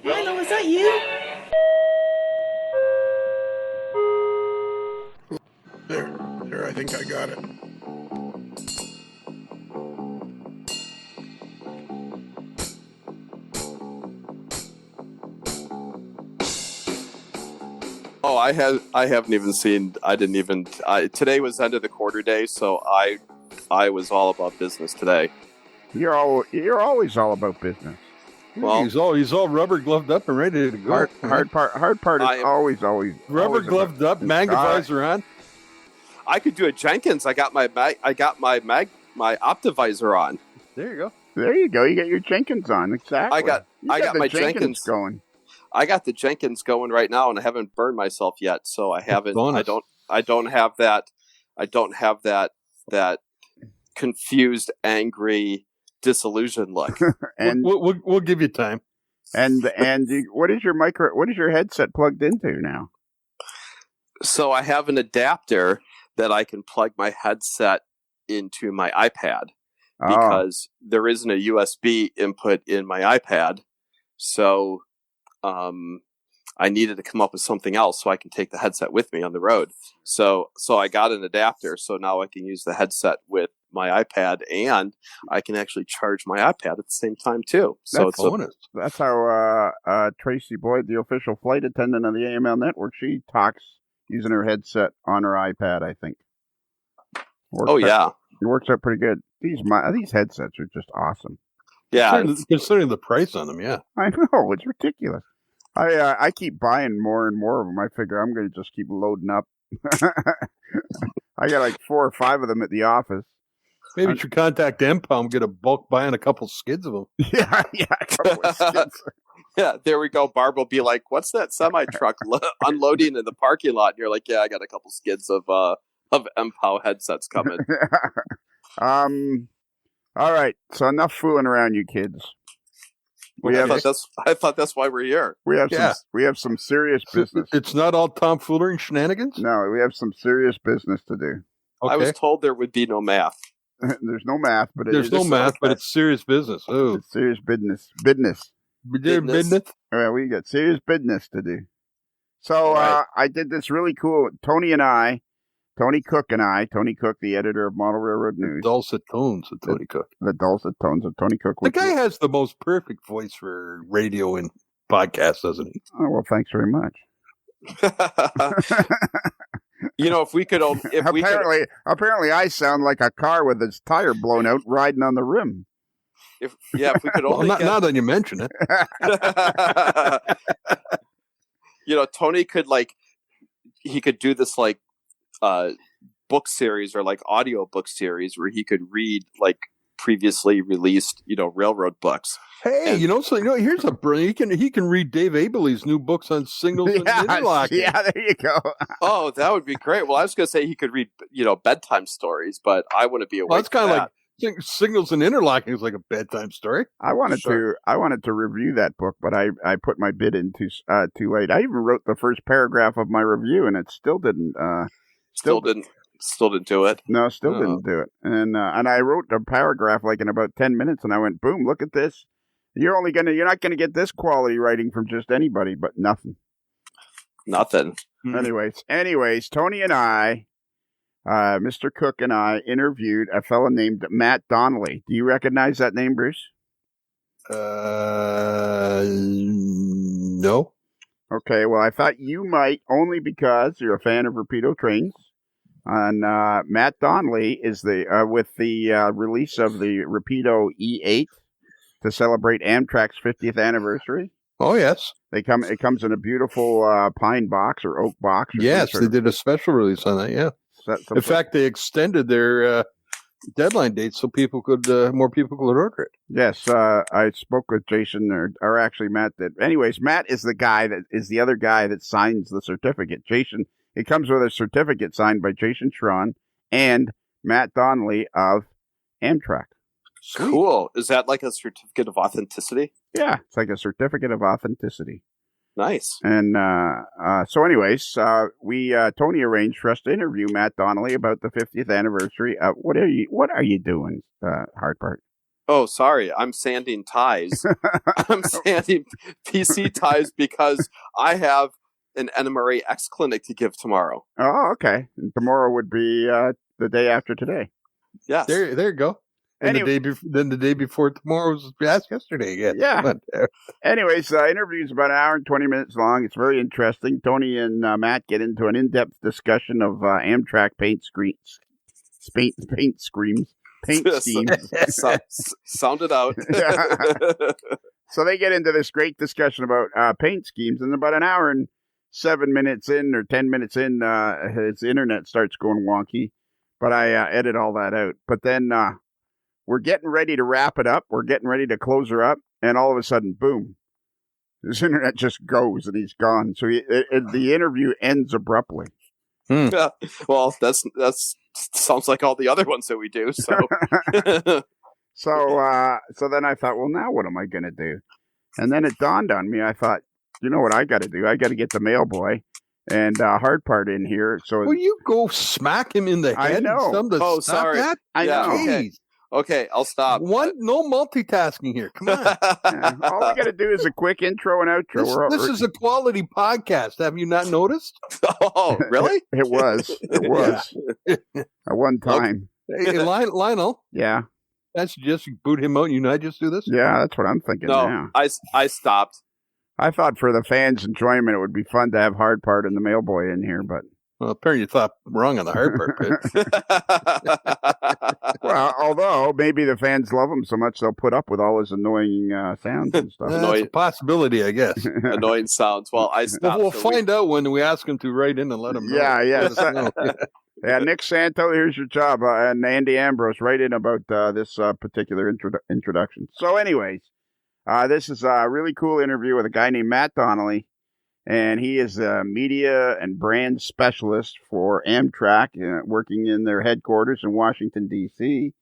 Milo, is that you? There, I think I got it. Oh, I haven't even seen. Today was end of the quarter day, so I was all about business today. You're always all about business. Well, he's all rubber gloved up and ready to go. Hard part is always rubber gloved up, magnifier on. I could do a Jenkins. I got my Optivisor on. There you go. There you go. You got your Jenkins on. Exactly. I got my Jenkins going. I got the Jenkins going right now, and I haven't burned myself yet, so I haven't. I don't have that. I don't have that confused, angry, disillusioned look. And we'll give you time. And what is your headset plugged into now? So I have an adapter that I can plug my headset into my iPad because there isn't a USB input in my iPad. So I needed to come up with something else so I can take the headset with me on the road. So I got an adapter, so now I can use the headset with my iPad, and I can actually charge my iPad at the same time too. So that's how Tracy Boyd, the official flight attendant of the AML network, she talks using her headset on her iPad, I think. It works out pretty good. These headsets are just awesome. Yeah, considering the price on them, yeah. I know, it's ridiculous. I keep buying more and more of them. I figure I'm going to just keep loading up. I got like 4 or 5 of them at the office. Maybe you should contact MPOW and get a bulk buy on a couple skids of them. Yeah, a couple of skids. Yeah, there we go. Barb will be like, "What's that semi truck unloading in the parking lot?" And you're like, "Yeah, I got a couple skids of MPOW headsets coming." All right, so enough fooling around, you kids. I thought that's why we're here. We have some serious business. It's not all tomfoolery and shenanigans? No, we have some serious business to do. Okay. I was told there would be no math. There's no math, but but it's serious business. Oh, it's serious business. Business. All right, we got serious business to do. So I did this really cool. Tony Cook, the editor of Model Railroad News. The dulcet tones of Tony Cook. The dulcet tones of Tony Cook. The guy has the most perfect voice for radio and podcast, doesn't he? Oh, well, thanks very much. If we could, apparently, I sound like a car with its tire blown out, riding on the rim. If we could only now that you mention it, Tony could he could do this book series or audio book series where he could read previously released railroad books. Hey, here's a brilliant. He can read Dave Abeley's new books on signals and interlocking. Yeah, there you go. Oh, that would be great. Well, I was going to say he could read bedtime stories, but I wouldn't be awake. Well, it's kind of like signals and interlocking is like a bedtime story. I wanted to review that book, but I put my bid in too late. I even wrote the first paragraph of my review, and it still didn't. Still didn't do it. No, didn't do it. And I wrote a paragraph in about 10 minutes, and I went, boom, look at this. You're not gonna get this quality writing from just anybody, but nothing. Nothing. Anyways, Tony and I, Mr. Cook and I interviewed a fellow named Matt Donnelly. Do you recognize that name, Bruce? No. Okay, well, I thought you might, only because you're a fan of Rapido trains. And Matt Donnelly is with the release of the Rapido E8 to celebrate Amtrak's 50th anniversary. Oh, yes. It comes in a beautiful pine box or oak box. Yes, they did a special release on that, yeah. In fact, they extended their deadline date so more people could order it. Yes, I spoke with Jason, or actually Matt did. Anyways, Matt is the other guy that signs the certificate. Jason, it comes with a certificate signed by Jason Schron and Matt Donnelly of Amtrak. Cool. Is that like a certificate of authenticity? Yeah, it's like a certificate of authenticity. Nice. And so anyways, Tony arranged for us to interview Matt Donnelly about the 50th anniversary. What are you doing, Hard Part? Oh, sorry. I'm sanding ties. I'm sanding PC ties because I have an NMRA X clinic to give tomorrow. Oh, okay. And tomorrow would be the day after today. Yes. There you go. And the day before tomorrow was yesterday again. Yeah. Anyways, interview's about an hour and 20 minutes long. It's very interesting. Tony and Matt get into an in-depth discussion of Amtrak paint schemes. Sound it out. So they get into this great discussion about paint schemes, and about an hour and 7 minutes in or 10 minutes in, his internet starts going wonky. But I edit all that out. But then we're getting ready to wrap it up. We're getting ready to close her up. And all of a sudden, boom, his internet just goes and he's gone. So the interview ends abruptly. Well, that's sounds like all the other ones that we do. So, so then I thought, well, now what am I going to do? And then it dawned on me. I thought, you know what I got to do? I got to get the mail boy and Hard Part in here. So will you go smack him in the head? I know. Sorry. That? I know. Okay, I'll stop. No multitasking here. Come on. Yeah, all we got to do is a quick intro and outro. This is a quality podcast. Have you not noticed? Oh, really? It was. At one time. Hey, Lionel. Yeah. That's just boot him out and you and I just do this? Yeah, that's what I'm thinking now. I stopped. I thought for the fans' enjoyment, it would be fun to have Hard Part and the mailboy in here, but... Well, apparently you thought wrong on the Hard Part. Well, although maybe the fans love him so much they'll put up with all his annoying sounds and stuff. That's a possibility, I guess. Annoying sounds. Well, I stopped. We'll find out when we ask him to write in and let him know. Yeah, Nick Santo, here's your job. And Andy Ambrose, write in about this particular introduction. So anyways, this is a really cool interview with a guy named Matt Donnelly. And he is a media and brand specialist for Amtrak, working in their headquarters in Washington, D.C.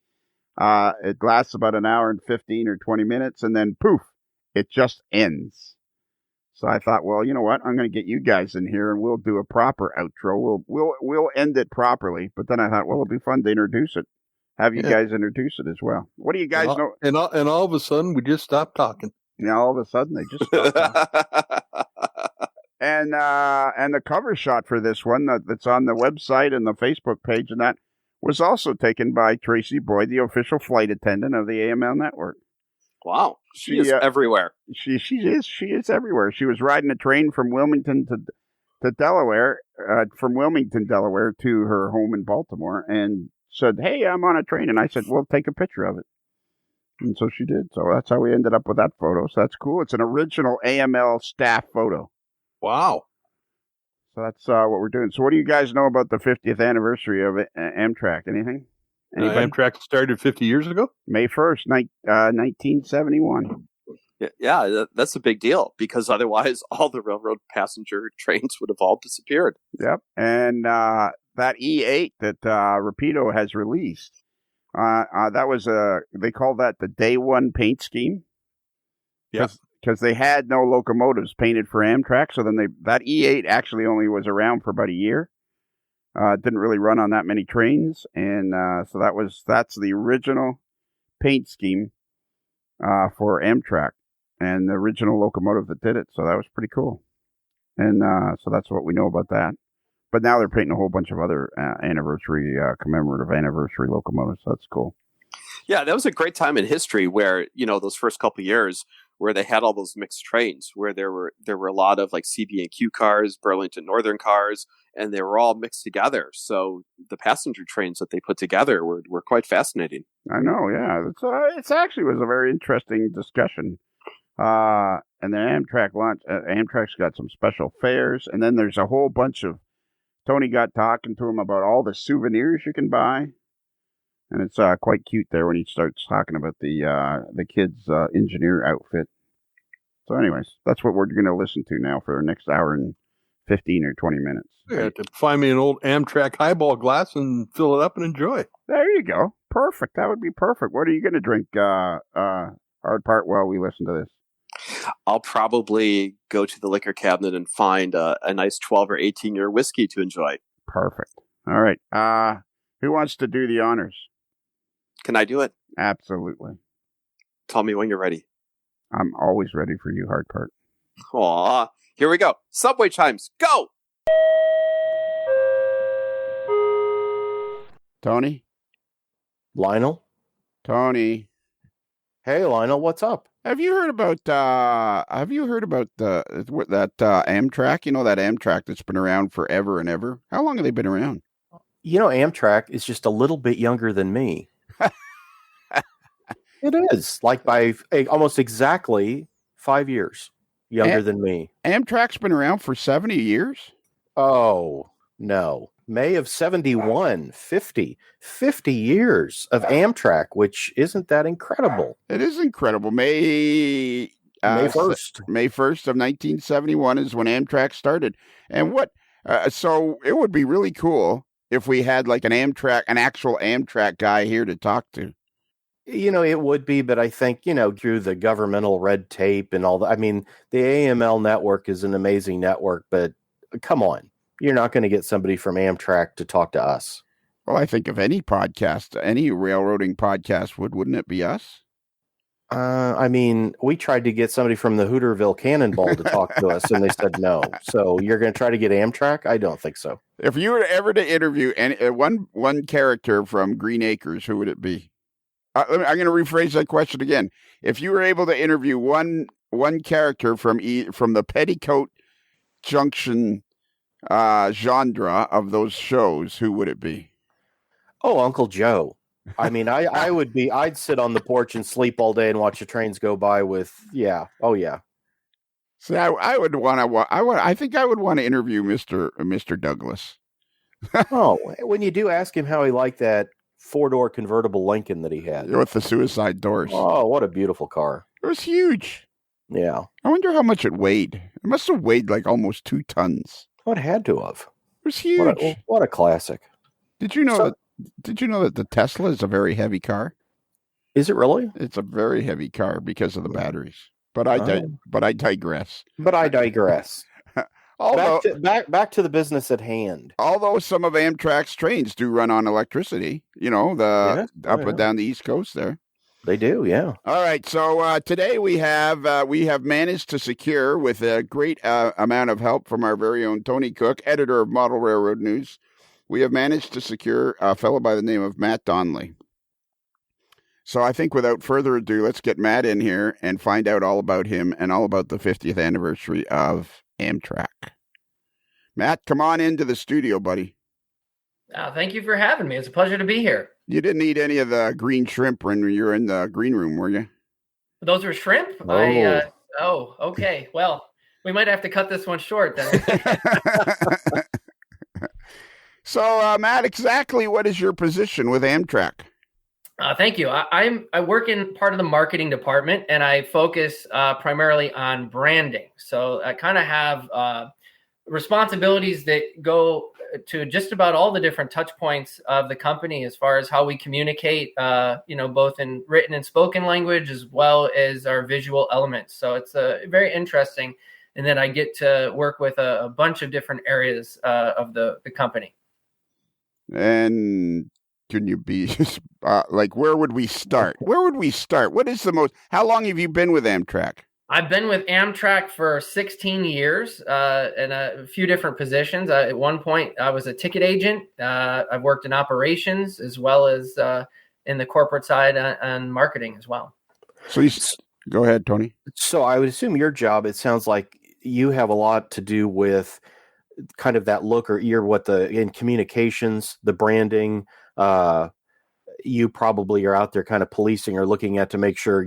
It lasts about an hour and 15 or 20 minutes, and then poof, it just ends. So I thought, well, you know what? I'm going to get you guys in here, and we'll do a proper outro. We'll end it properly. But then I thought, well, it'll be fun to introduce it. Have you guys introduce it as well. What do you guys know? And all of a sudden, we just stopped talking. Yeah, all of a sudden, they just stopped talking. And the cover shot for this one that's on the website and the Facebook page and that was also taken by Tracy Boyd, the official flight attendant of the AML network. Wow, she is everywhere. She is everywhere. She was riding a train from Wilmington to Delaware, from Wilmington, Delaware, to her home in Baltimore, and said, "Hey, I'm on a train." And I said, "Well, take a picture of it." And so she did. So that's how we ended up with that photo. So that's cool. It's an original AML staff photo. Wow. So that's what we're doing. So what do you guys know about the 50th anniversary of Amtrak? Anything? Amtrak started 50 years ago? May 1st, 1971. Yeah, that's a big deal because otherwise all the railroad passenger trains would have all disappeared. Yep. And that E8 that Rapido has released, that was they call that the Day One paint scheme. Yes. Because they had no locomotives painted for Amtrak, so then that E8 actually only was around for about a year. It didn't really run on that many trains, and so that's the original paint scheme for Amtrak, and the original locomotive that did it. So that was pretty cool, and so that's what we know about that. But now they're painting a whole bunch of other commemorative anniversary locomotives. So that's cool. Yeah, that was a great time in history where, those first couple of years where they had all those mixed trains, where there were a lot of like CB&Q cars, Burlington Northern cars, and they were all mixed together. So the passenger trains that they put together were quite fascinating. I know, yeah. It's actually was a very interesting discussion. And then Amtrak's got some special fares, and then there's a whole bunch of, Tony got talking to him about all the souvenirs you can buy. And it's quite cute there when he starts talking about the kid's engineer outfit. So anyways, that's what we're going to listen to now for the next hour and 15 or 20 minutes. You have to find me an old Amtrak highball glass and fill it up and enjoy. There you go. Perfect. That would be perfect. What are you going to drink, Hard Part, while we listen to this? I'll probably go to the liquor cabinet and find a nice 12 or 18-year whiskey to enjoy. Perfect. All right. Who wants to do the honors? Can I do it? Absolutely. Tell me when you're ready. I'm always ready for you, hard part. Aw, here we go. Subway chimes, go! Tony? Lionel? Tony? Hey, Lionel, what's up? Have you heard about that Amtrak? You know, that Amtrak that's been around forever and ever? How long have they been around? You know, Amtrak is just a little bit younger than me. It is, like by almost exactly 5 years younger than me. Amtrak's been around for 70 years? Oh, no. May of 71, 50 years of Amtrak, which isn't that incredible. It is incredible. May 1st. May 1st of 1971 is when Amtrak started. And so it would be really cool if we had like an actual Amtrak guy here to talk to. You know, it would be, but I think, through the governmental red tape and all that. I mean, the AML network is an amazing network, but come on. You're not going to get somebody from Amtrak to talk to us. Well, I think if any podcast, any railroading podcast wouldn't it be us? I mean, we tried to get somebody from the Hooterville Cannonball to talk to us, and they said no. So you're going to try to get Amtrak? I don't think so. If you were ever to interview one character from Green Acres, who would it be? I'm going to rephrase that question again. If you were able to interview one character from the Petticoat Junction genre of those shows, who would it be? Oh, Uncle Joe. I mean, I'd sit on the porch and sleep all day and watch the trains go by with, yeah. Oh, yeah. So I think I would want to interview Mr. Douglas. Oh, when you do ask him how he liked that 4-door convertible Lincoln that he had. With the suicide doors. Oh, what a beautiful car. It was huge. Yeah. I wonder how much it weighed. It must have weighed like almost 2 tons. Oh, it had to have. It was huge. What a classic. Did you know that the Tesla is a very heavy car? Is it really? It's a very heavy car because of the batteries. But I digress. But I digress. Back to the business at hand. Although some of Amtrak's trains do run on electricity, up and down the East Coast there. They do, yeah. All right, so today we have managed to secure, with a great amount of help from our very own Tony Cook, editor of Model Railroad News, we have managed to secure a fellow by the name of Matt Donnelly. So I think without further ado, let's get Matt in here and find out all about him and all about the 50th anniversary of Amtrak. Matt, come on into the studio, buddy. Thank you for having me. It's a pleasure to be here. You didn't eat any of the green shrimp when you were in the green room, were you? Those were shrimp? Oh. Okay. Well, we might have to cut this one short then. So, Matt, exactly what is your position with Amtrak? Thank you. I work in part of the marketing department, and I focus primarily on branding. So I kind of have responsibilities that go to just about all the different touch points of the company as far as how we communicate, both in written and spoken language, as well as our visual elements. So it's very interesting. And then I get to work with a bunch of different areas of the company. And can you be where would we start? How long have you been with Amtrak? I've been with Amtrak for 16 years in a few different positions. At one point, I was a ticket agent. I've worked in operations as well as in the corporate side and marketing as well. So go ahead, Tony. So I would assume your job, it sounds like you have a lot to do with kind of that look or ear, in communications, the branding. You probably are out there kind of policing or looking at to make sure,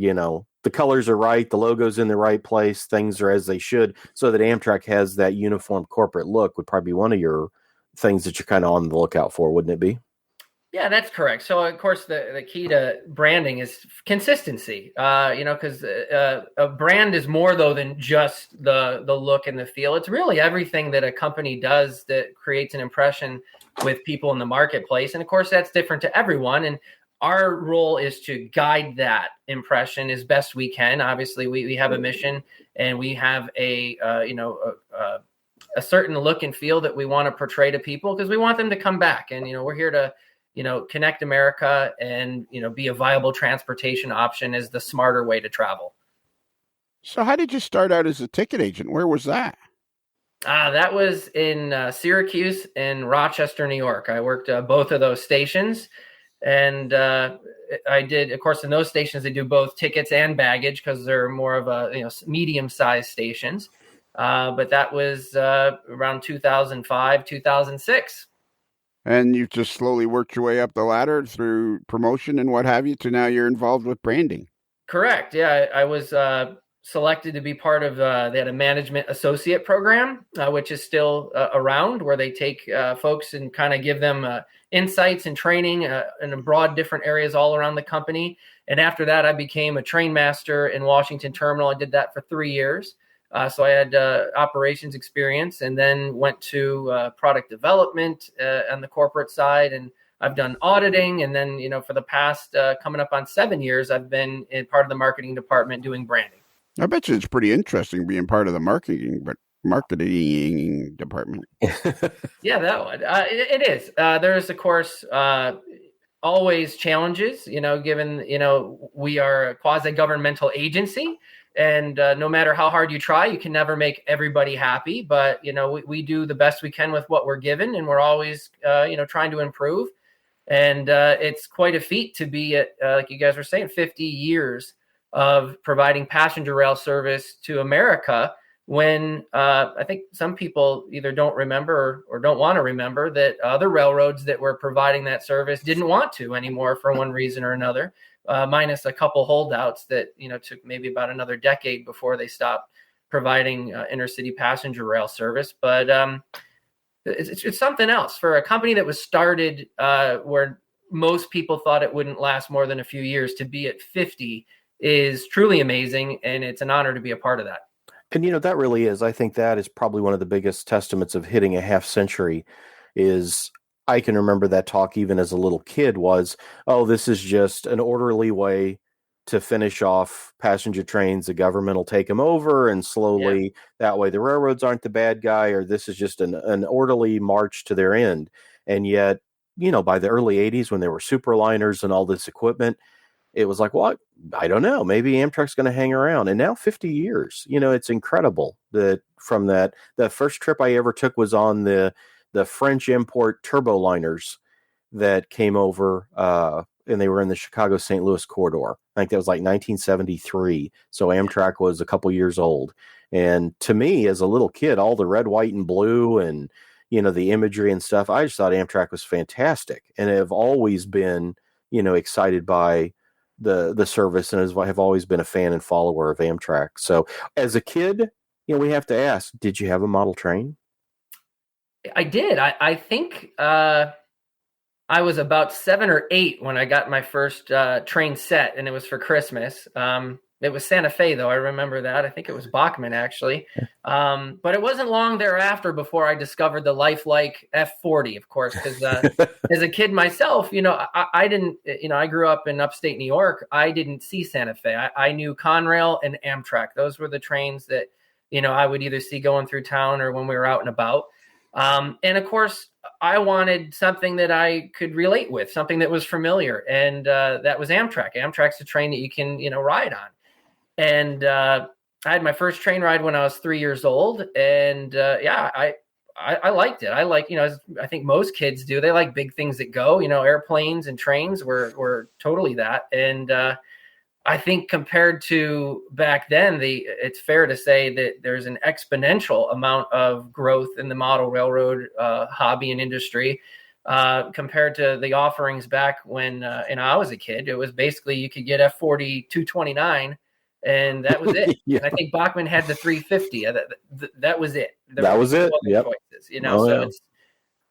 the colors are right, the logo's in the right place, things are as they should, so that Amtrak has that uniform corporate look would probably be one of your things that you're kind of on the lookout for, wouldn't it be? Yeah, that's correct. So, of course, the key to branding is consistency, because a brand is more, though, than just the look and the feel. It's really everything that a company does that creates an impression with people in the marketplace. And, of course, that's different to everyone. And our role is to guide that impression as best we can. Obviously, we have a mission, and we have a certain look and feel that we want to portray to people, because we want them to come back. And we're here to connect America and be a viable transportation option as the smarter way to travel. So how did you start out as a ticket agent? Where was that? That was in Syracuse and Rochester, New York. I worked both of those stations. And I did, of course, in those stations, they do both tickets and baggage because they're more of a medium-sized stations. But that was around 2005, 2006. And you've just slowly worked your way up the ladder through promotion and what have you to now you're involved with branding. Correct. Yeah, I was selected to be part of, they had a management associate program, which is still around, where they take folks and kind of give them insights and training in a broad different areas all around the company. And after that, I became a train master in Washington Terminal. I did that for 3 years. So I had operations experience, and then went to product development on the corporate side. And I've done auditing. And then, for the past coming up on 7 years, I've been in part of the marketing department doing branding. I bet you it's pretty interesting being part of the marketing department. Yeah, that one. It is. There's, of course, always challenges, given, we are a quasi-governmental agency. And no matter how hard you try, you can never make everybody happy. But, we do the best we can with what we're given. And we're always, trying to improve. And it's quite a feat to be at, like you guys were saying, 50 years of providing passenger rail service to America, when I think some people either don't remember or don't want to remember that other railroads that were providing that service didn't want to anymore for one reason or another, minus a couple holdouts that, took maybe about another decade before they stopped providing intercity passenger rail service. But it's something else for a company that was started where most people thought it wouldn't last more than a few years. To be at 50 is truly amazing, and it's an honor to be a part of that. And, that really is. I think that is probably one of the biggest testaments of hitting a half century. Is I can remember that talk even as a little kid was, oh, this is just an orderly way to finish off passenger trains. The government will take them over, and slowly that way the railroads aren't the bad guy, or this is just an orderly march to their end. And yet, by the early 80s, when there were superliners and all this equipment, it was like, well, I don't know, maybe Amtrak's going to hang around. And now 50 years, it's incredible that from the first trip I ever took was on the French import turboliners that came over, and they were in the Chicago-St. Louis corridor. I think that was like 1973. So Amtrak was a couple years old. And to me, as a little kid, all the red, white, and blue and, the imagery and stuff, I just thought Amtrak was fantastic. And have always been, excited by the service, and have always been a fan and follower of Amtrak. So as a kid, we have to ask, did you have a model train? I did. I think I was about 7 or 8 when I got my first train set, and it was for Christmas. It was Santa Fe, though. I remember that. I think it was Bachman, actually. But it wasn't long thereafter before I discovered the lifelike F40, of course, because as a kid myself, I didn't, I grew up in upstate New York. I didn't see Santa Fe. I knew Conrail and Amtrak. Those were the trains that, I would either see going through town or when we were out and about. And of course, I wanted something that I could relate with, something that was familiar. And that was Amtrak. Amtrak's a train that you can, ride on. And I had my first train ride when I was 3 years old. And I liked it. I like, I think most kids do. They like big things that go, airplanes and trains were totally that. And I think compared to back then, it's fair to say that there's an exponential amount of growth in the model railroad hobby and industry compared to the offerings back when I was a kid. It was basically you could get F40 229, and that was it. And I think Bachman had the 350. That was it. That was it. Yep. Choices,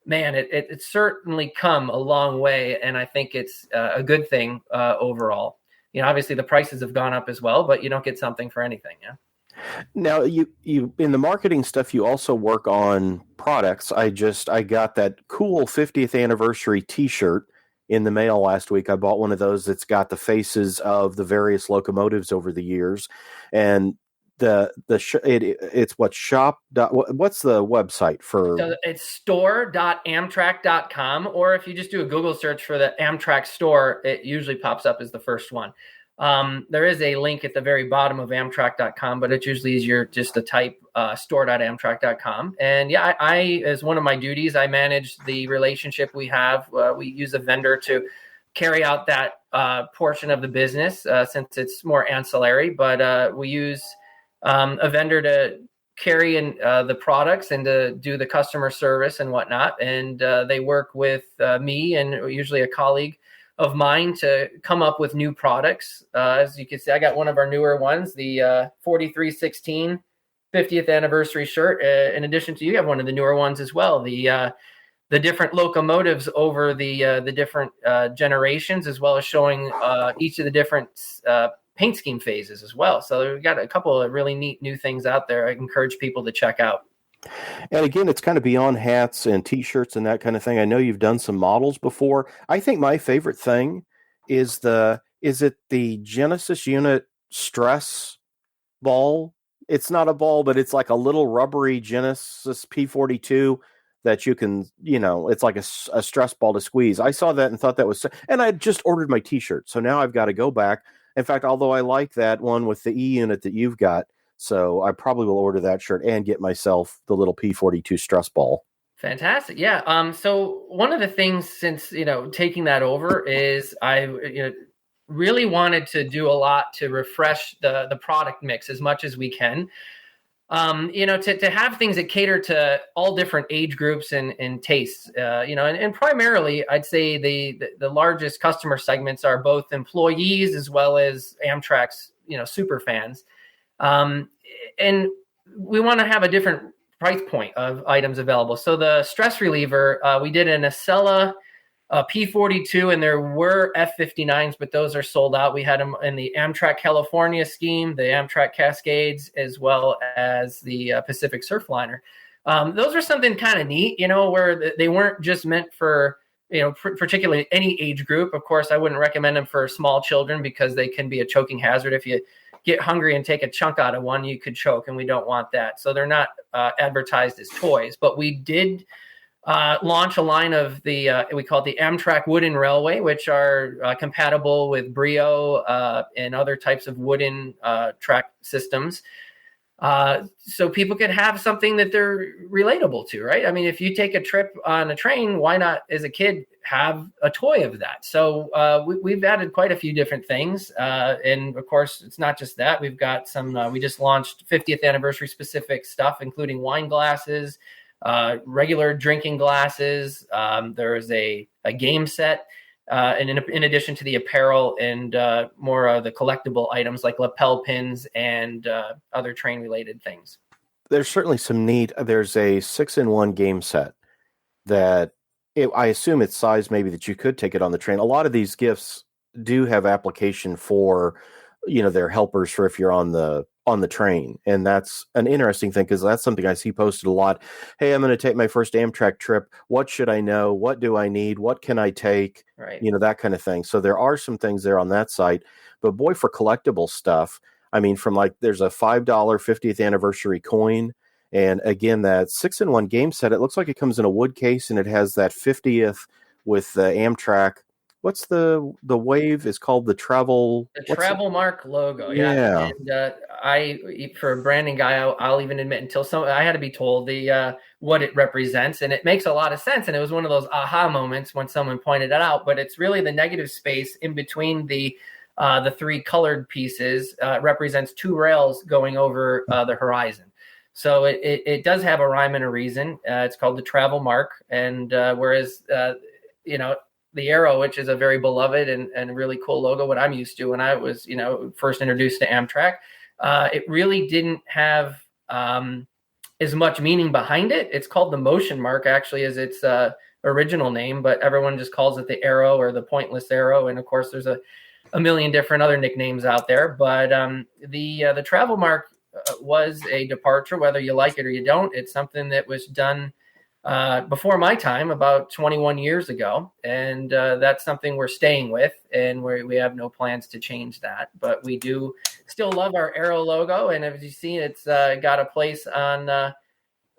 it's certainly come a long way, and I think it's a good thing overall. Obviously the prices have gone up as well, but you don't get something for anything. Yeah. Now you in the marketing stuff, you also work on products. I got that cool 50th anniversary T-shirt in the mail last week. I bought one of those that's got the faces of the various locomotives over the years, and it's what shop. What's the website for? So it's store.amtrak.com, or if you just do a Google search for the Amtrak store, it usually pops up as the first one. There is a link at the very bottom of amtrak.com, but it's usually easier just to type store.amtrak.com. And yeah, I, as one of my duties, I manage the relationship we have. We use a vendor to carry out that portion of the business since it's more ancillary, but we use a vendor to carry in the products and to do the customer service and whatnot. And they work with me and usually a colleague of mine to come up with new products. As you can see, I got one of our newer ones, the 4316 50th anniversary shirt. In addition to, you have one of the newer ones as well, the different locomotives over the different generations, as well as showing each of the different paint scheme phases as well. So we've got a couple of really neat new things out there I encourage people to check out. And again, it's kind of beyond hats and T-shirts and that kind of thing. I know you've done some models before. I think my favorite thing is the Genesis unit stress ball. It's not a ball, but it's like a little rubbery Genesis P42 that you can, it's like a stress ball to squeeze. I saw that and thought that was, and I just ordered my T-shirt. So now I've got to go back. In fact, although I like that one with the E unit that you've got, so I probably will order that shirt and get myself the little P42 stress ball. Fantastic. Yeah. So one of the things since, taking that over is I really wanted to do a lot to refresh the product mix as much as we can. To have things that cater to all different age groups and tastes, and primarily I'd say the largest customer segments are both employees as well as Amtrak's, super fans. And we want to have a different price point of items available. So the stress reliever, we did an Acela P42, and there were F59s, but those are sold out. We had them in the Amtrak California scheme, the Amtrak Cascades, as well as the Pacific Surfliner. Those are something kind of neat, where they weren't just meant for, particularly any age group. Of course, I wouldn't recommend them for small children because they can be a choking hazard. If you get hungry and take a chunk out of one, you could choke, and we don't want that. So they're not advertised as toys, but we did launch a line of we call it the Amtrak Wooden Railway, which are compatible with Brio and other types of wooden track systems. So people can have something that they're relatable to, right? I mean, if you take a trip on a train, why not, as a kid, have a toy of that? So we've added quite a few different things. And of course, it's not just that. We've got some, we just launched 50th anniversary specific stuff, including wine glasses, regular drinking glasses. There is a game set. And in addition to the apparel and more of the collectible items like lapel pins and other train-related things. There's certainly some neat. There's a 6-in-1 game set that I assume it's size maybe that you could take it on the train. A lot of these gifts do have application for, their helpers for if you're on the train. And that's an interesting thing because that's something I see posted a lot. Hey, I'm going to take my first Amtrak trip. What should I know? What do I need? What can I take? Right. That kind of thing. So there are some things there on that site. But boy, for collectible stuff, I mean, there's a $5 50th anniversary coin. And again, that 6-in-1 game set, it looks like it comes in a wood case and it has that 50th with the Amtrak. What's the wave is called the travel? The travel mark logo. Yeah. And I, for a branding guy, I'll even admit I had to be told what it represents, and it makes a lot of sense. And it was one of those aha moments when someone pointed it out. But it's really the negative space in between the three colored pieces represents two rails going over the horizon. So it does have a rhyme and a reason. It's called the travel mark, and whereas the arrow, which is a very beloved and really cool logo, what I'm used to when I was, first introduced to Amtrak, it really didn't have as much meaning behind it. It's called the motion mark, actually, as its original name, but everyone just calls it the arrow or the pointless arrow. And of course, there's a million different other nicknames out there. But the travel mark was a departure, whether you like it or you don't. It's something that was done before my time, about 21 years ago. And that's something we're staying with, and we have no plans to change that. But we do still love our Arrow logo. And as you see, it's got a place on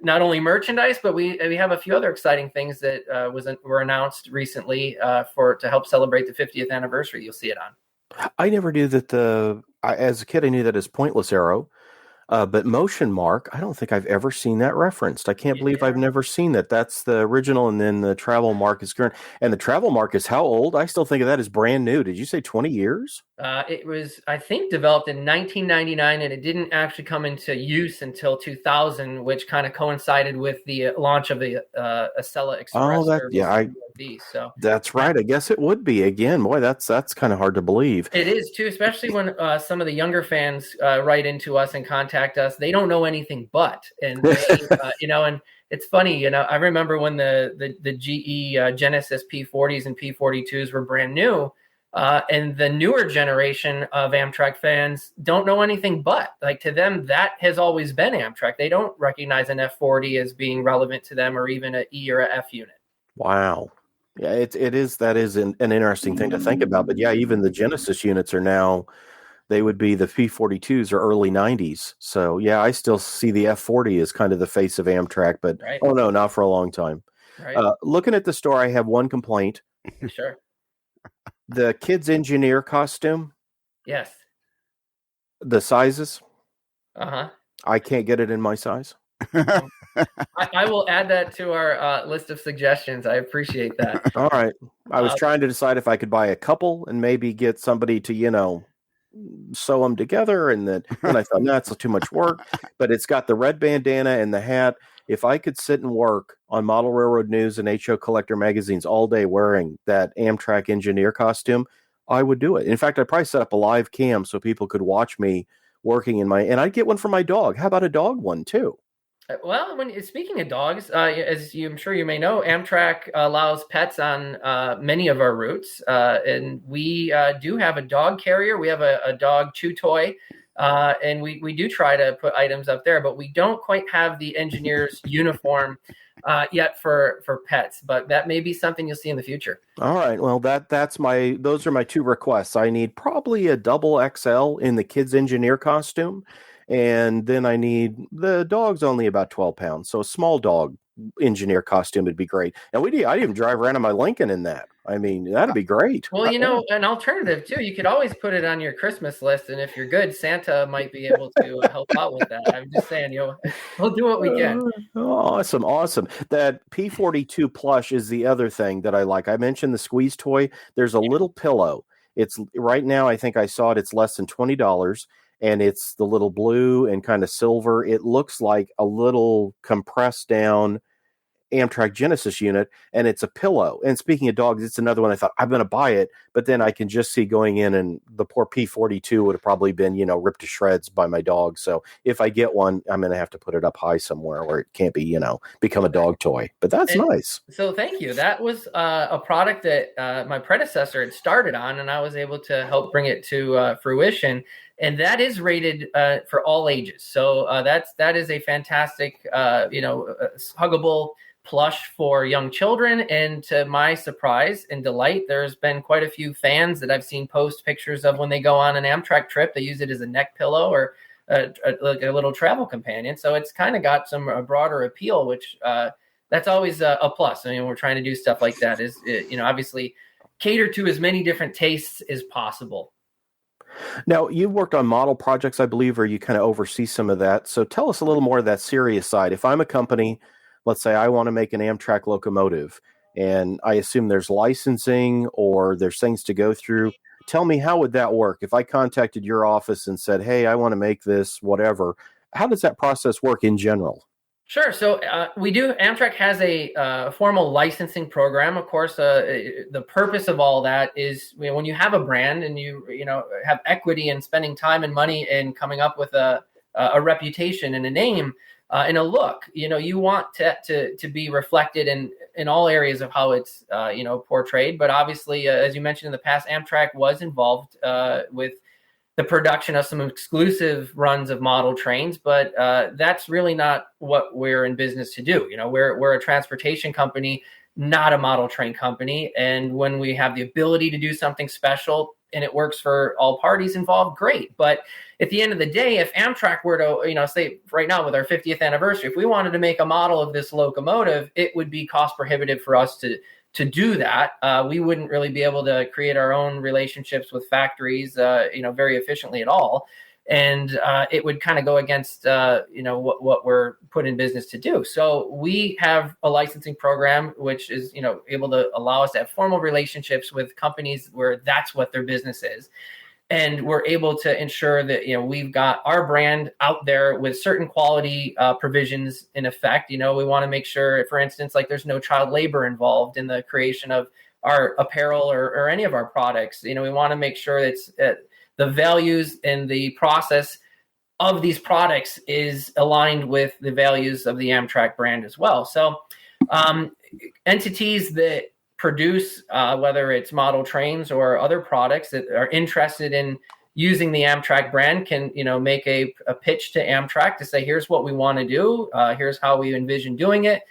not only merchandise, but we have a few other exciting things that were announced recently to help celebrate the 50th anniversary. You'll see it on. I never knew that as a kid, I knew that as Pointless Arrow. But Motion Mark, I don't think I've ever seen that referenced. I can't believe I've never seen that. That's the original, and then the Travel Mark is current. And the Travel Mark is how old? I still think of that as brand new. Did you say 20 years? It was, I think, developed in 1999, and it didn't actually come into use until 2000, which kind of coincided with the launch of the Acela Express. So that's right. I guess it would be again. Boy, that's kind of hard to believe. It is too, especially when some of the younger fans write into us and contact us. They don't know anything but, and they, and it's funny. I remember when the GE Genesis P40s and P42s were brand new. And the newer generation of Amtrak fans don't know anything but. Like, to them, that has always been Amtrak. They don't recognize an F40 as being relevant to them, or even an E or a F unit. Wow. Yeah, that is an interesting thing to think about. But yeah, even the Genesis units are now, they would be the P42s or early 90s. So yeah, I still see the F40 as kind of the face of Amtrak, but Oh no, not for a long time. Right. Looking at the store, I have one complaint. Sure. The kids' engineer costume. Yes. The sizes. Uh-huh. I can't get it in my size. I will add that to our list of suggestions. I appreciate that. All right. I was trying to decide if I could buy a couple and maybe get somebody to, sew them together. And then I thought, no, that's too much work. But it's got the red bandana and the hat. If I could sit and work on Model Railroad News and HO Collector magazines all day wearing that Amtrak engineer costume, I would do it. In fact, I'd probably set up a live cam so people could watch me working and I'd get one for my dog. How about a dog one too? Well, speaking of dogs, as I'm sure you may know, Amtrak allows pets on many of our routes, and we do have a dog carrier. We have a dog chew toy, and we do try to put items up there, but we don't quite have the engineer's uniform yet for pets. But that may be something you'll see in the future. All right. Well, those are my two requests. I need probably a double XL in the kids engineer costume. And then I need, the dog's only about 12 pounds. So a small dog engineer costume would be great. And I'd even drive around in my Lincoln in that. I mean, that'd be great. Well, an alternative too, you could always put it on your Christmas list. And if you're good, Santa might be able to help out with that. I'm just saying, we'll do what we can. Awesome. That P42 plush is the other thing that I like. I mentioned the squeeze toy. There's a little pillow. It's right now, I think I saw it. It's less than $20. And it's the little blue and kind of silver. It looks like a little compressed down Amtrak Genesis unit, and it's a pillow. And speaking of dogs, it's another one I thought, I'm going to buy it, but then I can just see going in, and the poor P42 would have probably been, ripped to shreds by my dog. So if I get one, I'm going to have to put it up high somewhere where it can't be, become a dog toy. But that's nice. So thank you. That was a product that my predecessor had started on, and I was able to help bring it to fruition. And that is rated for all ages. So that is a fantastic, huggable plush for young children. And to my surprise and delight, there's been quite a few fans that I've seen post pictures of when they go on an Amtrak trip. They use it as a neck pillow or like a little travel companion. So it's kind of got some broader appeal, which that's always a plus. I mean, we're trying to do stuff like that is, obviously cater to as many different tastes as possible. Now, you've worked on model projects, I believe, or you kind of oversee some of that. So tell us a little more of that serious side. If I'm a company, let's say I want to make an Amtrak locomotive, and I assume there's licensing or there's things to go through. Tell me, how would that work? If I contacted your office and said, hey, I want to make this, whatever, how does that process work in general? Sure. So Amtrak has a formal licensing program. Of course, the purpose of all that is when you have a brand and you have equity and spending time and money in coming up with a reputation and a name and a look, you want to be reflected in all areas of how it's portrayed. But obviously, as you mentioned in the past, Amtrak was involved with the production of some exclusive runs of model trains, but that's really not what we're in business to do. We're a transportation company, not a model train company. And when we have the ability to do something special and it works for all parties involved, great. But at the end of the day, if Amtrak were to, say right now with our 50th anniversary, if we wanted to make a model of this locomotive, it would be cost prohibitive for us to do that. We wouldn't really be able to create our own relationships with factories, very efficiently at all. And it would kind of go against, what we're put in business to do. So we have a licensing program, which is, able to allow us to have formal relationships with companies where that's what their business is. And we're able to ensure that, we've got our brand out there with certain quality provisions in effect. We want to make sure, for instance, like there's no child labor involved in the creation of our apparel or any of our products. We want to make sure it's the values and the process of these products is aligned with the values of the Amtrak brand as well. So entities that produce, whether it's model trains or other products that are interested in using the Amtrak brand can, make a pitch to Amtrak to say, here's what we want to do. Here's how we envision doing it.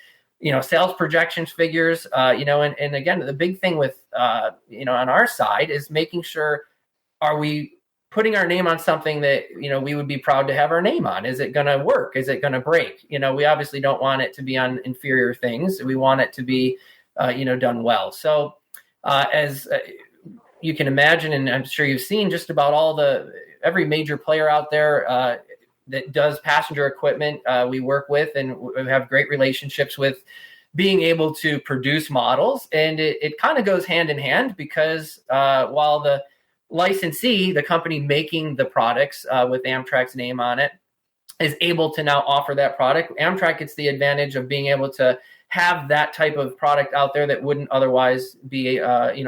Sales projections, figures, and again, the big thing with, on our side is making sure, are we putting our name on something that, we would be proud to have our name on? Is it going to work? Is it going to break? We obviously don't want it to be on inferior things. We want it to be, done well. So as you can imagine, and I'm sure you've seen just about every major player out there that does passenger equipment we work with, and we have great relationships with being able to produce models. And it kind of goes hand in hand because while the licensee, the company making the products with Amtrak's name on it, is able to now offer that product, Amtrak gets the advantage of being able to have that type of product out there that wouldn't otherwise be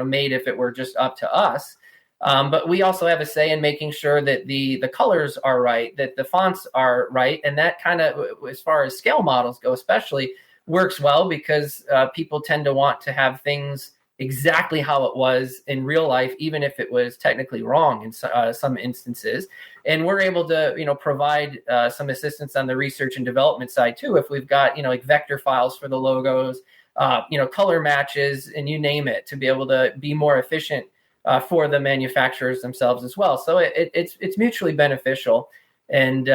made if it were just up to us. But we also have a say in making sure that the colors are right, that the fonts are right, and that kind of, as far as scale models go especially, works well because people tend to want to have things exactly how it was in real life, even if it was technically wrong in some instances. And we're able to, provide some assistance on the research and development side too. If we've got, like vector files for the logos, color matches, and you name it, to be able to be more efficient for the manufacturers themselves as well. So it's mutually beneficial. And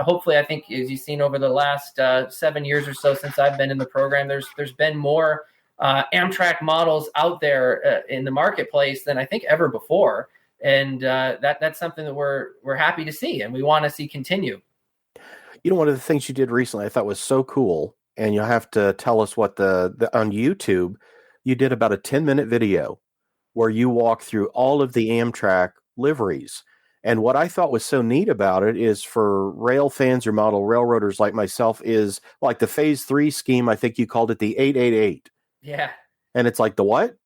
hopefully, I think, as you've seen over the last 7 years or so since I've been in the program, there's been more Amtrak models out there in the marketplace than I think ever before. And that's something that we're happy to see, and we want to see continue. One of the things you did recently I thought was so cool, and you'll have to tell us what the on YouTube, you did about a 10-minute video where you walk through all of the Amtrak liveries. And what I thought was so neat about it is, for rail fans or model railroaders like myself, is like the Phase 3 scheme. I think you called it the 888. Yeah. And it's like the what?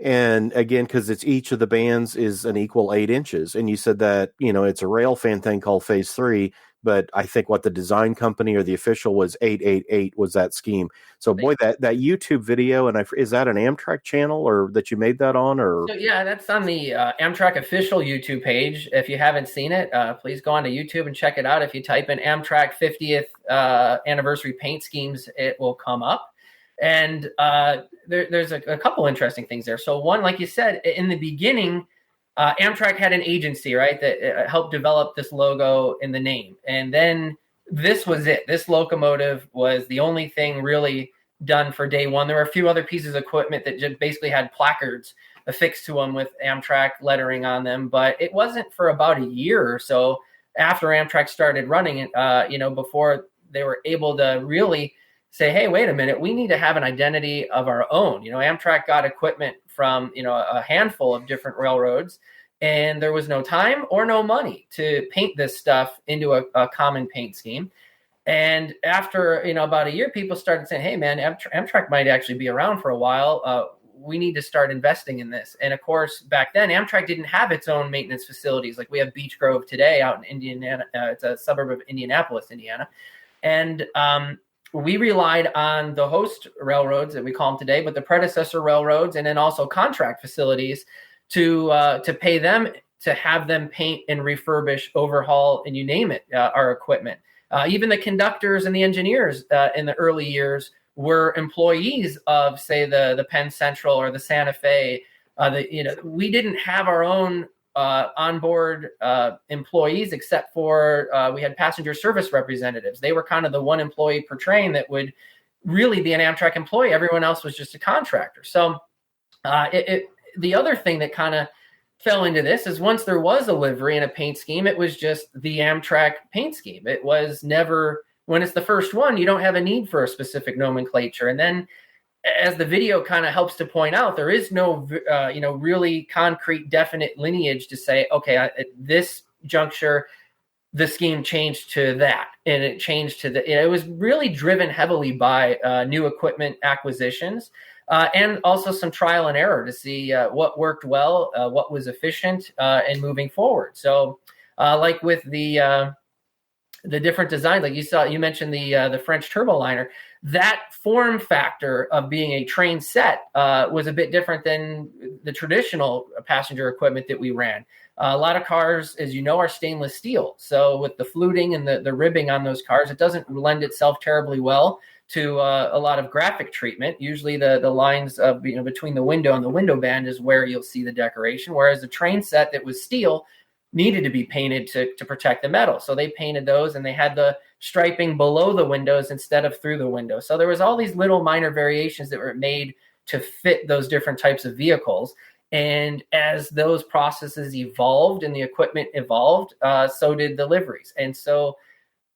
And again, because it's each of the bands is an equal 8 inches. And you said that, it's a rail fan thing called Phase 3, but I think what the design company or the official was 888 was that scheme. So boy, that YouTube video, and is that an Amtrak channel or that you made that on? Or so, yeah, that's on the Amtrak official YouTube page. If you haven't seen it, please go on to YouTube and check it out. If you type in Amtrak 50th anniversary paint schemes, it will come up. And there's a couple interesting things there. So one, like you said, in the beginning, Amtrak had an agency, right, that helped develop this logo and the name. And then this was it. This locomotive was the only thing really done for day one. There were a few other pieces of equipment that just basically had placards affixed to them with Amtrak lettering on them. But it wasn't for about a year or so after Amtrak started running it, before they were able to really say, hey, wait a minute, we need to have an identity of our own. Amtrak got equipment from, a handful of different railroads, and there was no time or no money to paint this stuff into a common paint scheme. And after, about a year, people started saying, hey, man, Amtrak might actually be around for a while. We need to start investing in this. And of course, back then, Amtrak didn't have its own maintenance facilities. Like we have Beech Grove today out in Indiana. It's a suburb of Indianapolis, Indiana. And we relied on the host railroads that we call them today, but the predecessor railroads, and then also contract facilities to pay them to have them paint and refurbish, overhaul, and you name it, our equipment. Even the conductors and the engineers in the early years were employees of, say, the Penn Central or the Santa Fe. We didn't have our own onboard employees, except for we had passenger service representatives. They were kind of the one employee per train that would really be an Amtrak employee. Everyone else was just a contractor. So the other thing that kind of fell into this is once there was a livery and a paint scheme, it was just the Amtrak paint scheme. It was never, when it's the first one, you don't have a need for a specific nomenclature. And then as the video kind of helps to point out, there is no, really concrete, definite lineage to say, okay, at this juncture, the scheme changed to that, and it changed to the. It was really driven heavily by new equipment acquisitions, and also some trial and error to see what worked well, what was efficient, and moving forward. So, like with the different designs, like you mentioned the French turboliner. That form factor of being a train set was a bit different than the traditional passenger equipment that we ran. A lot of cars, as you know, are stainless steel. So with the fluting and the ribbing on those cars, it doesn't lend itself terribly well to a lot of graphic treatment. Usually the lines of between the window and the window band is where you'll see the decoration, whereas the train set that was steel needed to be painted to protect the metal. So they painted those, and they had the striping below the windows instead of through the window. So there was all these little minor variations that were made to fit those different types of vehicles. And as those processes evolved and the equipment evolved, so did the liveries. And so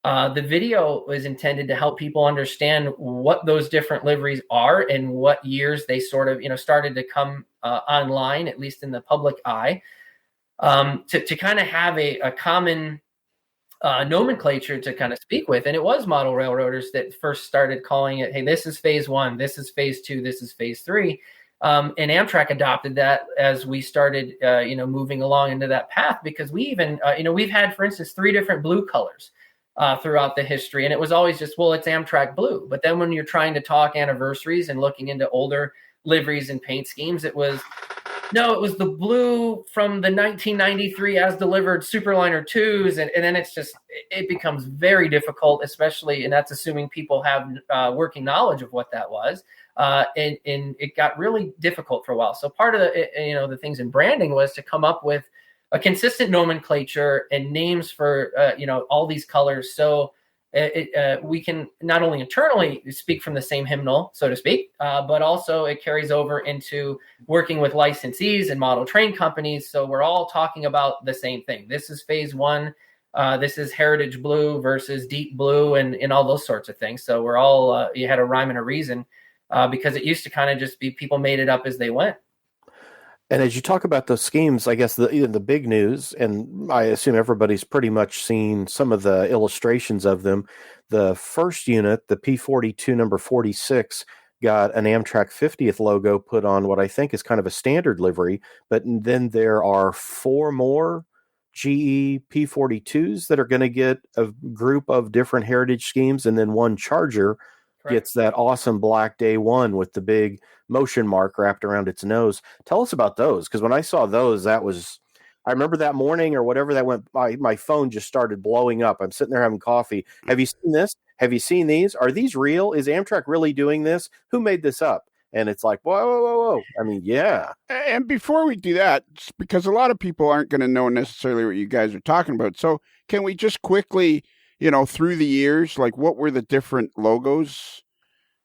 the video was intended to help people understand what those different liveries are and what years they sort of, started to come online, at least in the public eye. To kind of have a common nomenclature to kind of speak with. And it was model railroaders that first started calling it, hey, this is phase one, this is phase two, this is phase three. And Amtrak adopted that as we started, moving along into that path, because we even, we've had, for instance, 3 different blue colors throughout the history. And it was always just, well, it's Amtrak blue. But then when you're trying to talk anniversaries and looking into older liveries and paint schemes, it was the blue from the 1993 as delivered Superliner 2s. And then it becomes very difficult, especially, and that's assuming people have working knowledge of what that was. And it got really difficult for a while. So part of the things in branding was to come up with a consistent nomenclature and names for, all these colors. So we can not only internally speak from the same hymnal, so to speak, but also it carries over into working with licensees and model train companies. So we're all talking about the same thing. This is phase one. This is heritage blue versus deep blue and all those sorts of things. So we're all, you had a rhyme and a reason because it used to kind of just be people made it up as they went. And as you talk about those schemes, I guess the big news, and I assume everybody's pretty much seen some of the illustrations of them. The first unit, the P42 number 46, got an Amtrak 50th logo put on what I think is kind of a standard livery. But then there are 4 more GE P42s that are going to get a group of different heritage schemes, and then one Charger gets that awesome black day one with the big motion mark wrapped around its nose. Tell us about those, because when I saw those, I remember that morning or whatever that went by, my phone just started blowing up. I'm sitting there having coffee. Have you seen this? Have you seen these? Are these real? Is Amtrak really doing this? Who made this up? And it's like, whoa. I mean, yeah. And before we do that, because a lot of people aren't going to know necessarily what you guys are talking about. So can we just quickly, through the years, like what were the different logos?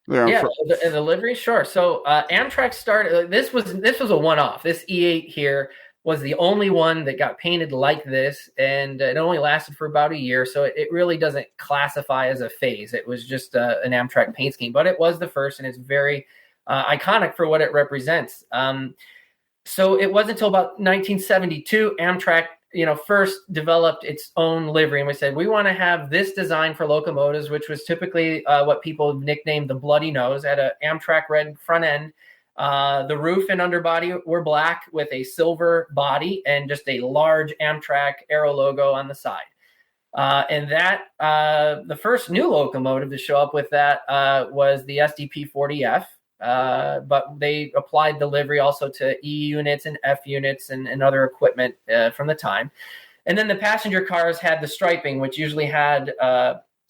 The livery, sure. So Amtrak started. This was a one-off. This E8 here was the only one that got painted like this, and it only lasted for about a year. So it really doesn't classify as a phase. It was just an Amtrak paint scheme, but it was the first, and it's very iconic for what it represents. So it wasn't until about 1972 Amtrak first developed its own livery, and we said we want to have this design for locomotives, which was typically what people nicknamed the bloody nose. Had a Amtrak red front end. The roof and underbody were black with a silver body and just a large Amtrak arrow logo on the side. And that the first new locomotive to show up with that was the SDP 40F. but they applied the livery also to E units and F units and other equipment from the time. And then the passenger cars had the striping, which usually had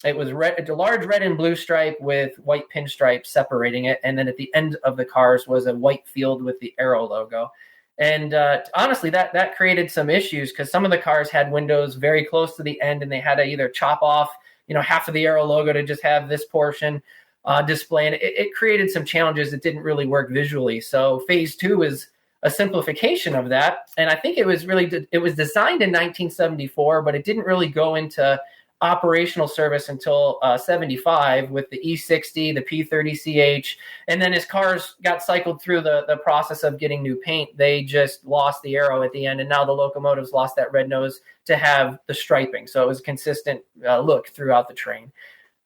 it was a large red and blue stripe with white pinstripes separating it, and then at the end of the cars was a white field with the Aero logo. And honestly, that created some issues because some of the cars had windows very close to the end, and they had to either chop off, half of the Aero logo to just have this portion display. And it created some challenges that didn't really work visually. So phase 2 is a simplification of that. And I think it was designed in 1974, but it didn't really go into operational service until 75 with the E60, the P30CH. And then as cars got cycled through the process of getting new paint, they just lost the Aero at the end. And now the locomotives lost that red nose to have the striping. So it was a consistent look throughout the train.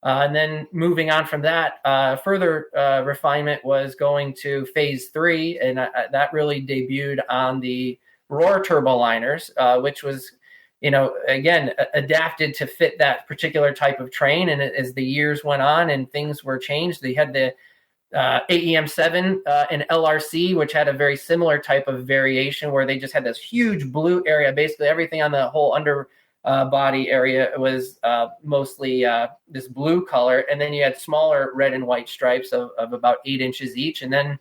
And then moving on from that, further refinement was going to phase 3. And that really debuted on the Roar turboliners, which was again, adapted to fit that particular type of train. And as the years went on and things were changed, they had the AEM7 and LRC, which had a very similar type of variation where they just had this huge blue area. Basically, everything on the whole body area was mostly this blue color. And then you had smaller red and white stripes of about 8 inches each. And then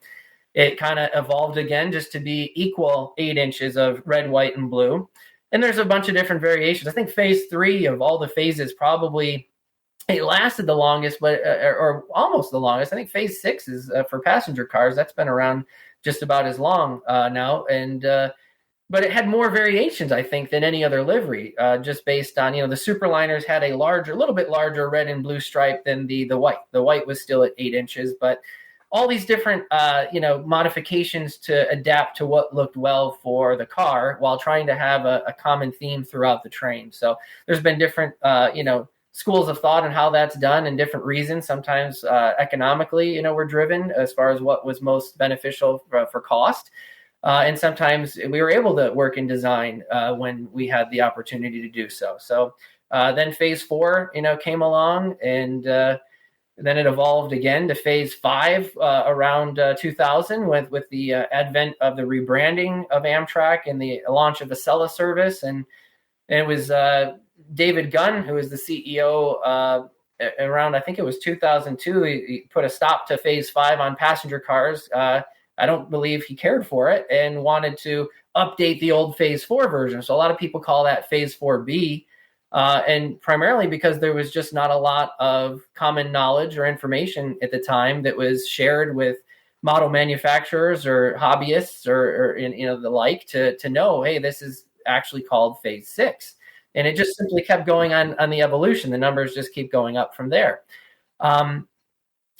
it kind of evolved again just to be equal 8 inches of red, white, and blue. And there's a bunch of different variations. I think phase 3 of all the phases probably it lasted the longest, but or almost the longest. I think phase 6 is for passenger cars. That's been around just about as long now. And but it had more variations, I think, than any other livery, just based on, the Superliners had a little bit larger red and blue stripe than the white. The white was still at 8 inches, but all these different, modifications to adapt to what looked well for the car while trying to have a common theme throughout the train. So there's been different, schools of thought on how that's done and different reasons. Sometimes economically, we're driven as far as what was most beneficial for cost. And sometimes we were able to work in design when we had the opportunity to do so. So then phase 4, came along, and then it evolved again to phase 5 around 2000 with the advent of the rebranding of Amtrak and the launch of the Acela service. And it was David Gunn, who was the CEO around, I think it was 2002. He put a stop to phase 5 on passenger cars. I don't believe he cared for it and wanted to update the old phase 4 version. So a lot of people call that phase 4B. And primarily because there was just not a lot of common knowledge or information at the time that was shared with model manufacturers or hobbyists or the like to know, hey, this is actually called phase 6. And it just simply kept going on the evolution. The numbers just keep going up from there.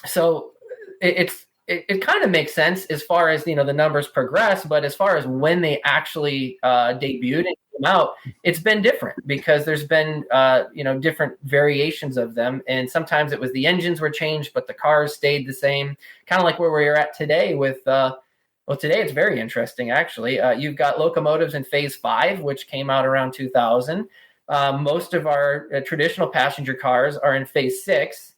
So it kind of makes sense as far as, the numbers progress, but as far as when they actually debuted and came out, it's been different because there's been, different variations of them. And sometimes it was the engines were changed, but the cars stayed the same, kind of like where we're at today with, today it's very interesting, actually. You've got locomotives in phase 5, which came out around 2000. Most of our traditional passenger cars are in phase 6.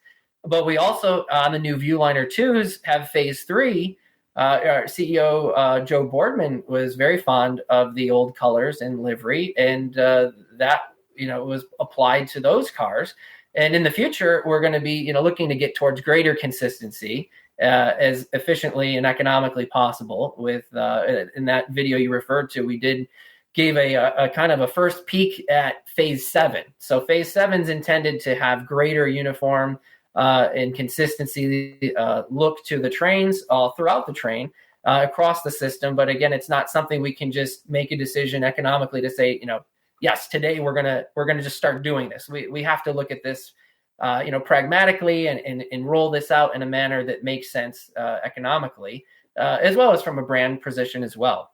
But we also, on the new Viewliner 2s, have phase 3. Our CEO, Joe Boardman, was very fond of the old colors and livery, and that, was applied to those cars. And in the future, we're going to be, looking to get towards greater consistency as efficiently and economically possible. With in that video you referred to, we gave a kind of a first peek at phase 7. So phase 7 is intended to have greater uniform and consistency look to the trains all throughout the train across the system. But again, it's not something we can just make a decision economically to say, yes, today we're gonna just start doing this. We have to look at this, pragmatically and roll this out in a manner that makes sense economically, as well as from a brand position as well.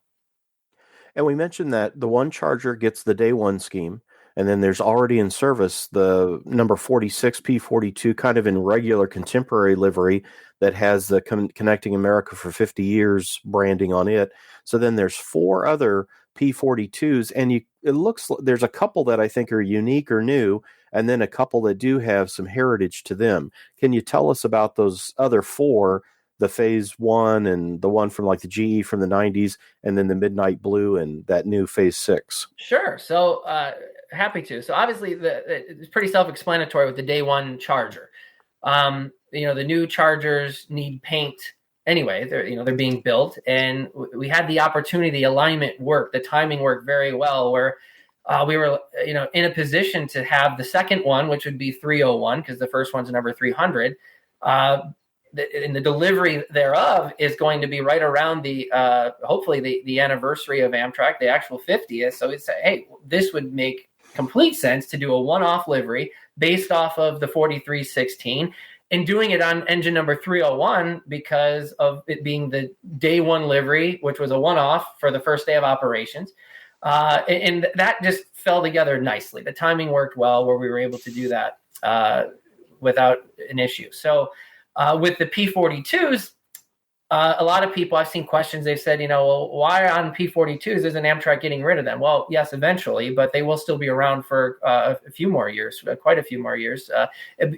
And we mentioned that the one charger gets the day one scheme. And then there's already in service the number 46 P42, kind of in regular contemporary livery that has the Connecting America for 50 years branding on it. So then there's 4 other P42s, and it looks there's a couple that I think are unique or new, and then a couple that do have some heritage to them. Can you tell us about those other 4 the Phase 1 and the one from like the GE from the 90s, and then the Midnight Blue and that new Phase 6? Sure. So happy to. So obviously it's pretty self-explanatory with the day one Charger. The new Chargers need paint anyway. They're being built, and we had the opportunity, the alignment worked, the timing worked very well, where we were in a position to have the second one, which would be 301, because the first one's number 300. And the delivery thereof is going to be right around the hopefully the anniversary of Amtrak, the actual 50th. So it's hey, this would make complete sense to do a one-off livery based off of the 4316 and doing it on engine number 301 because of it being the day one livery, which was a one-off for the first day of operations. And that just fell together nicely. The timing worked well where we were able to do that without an issue. So with the P42s, a lot of people, I've seen questions, they've said, well, why on P42s isn't Amtrak getting rid of them? Well, yes, eventually, but they will still be around for a few more years, quite a few more years.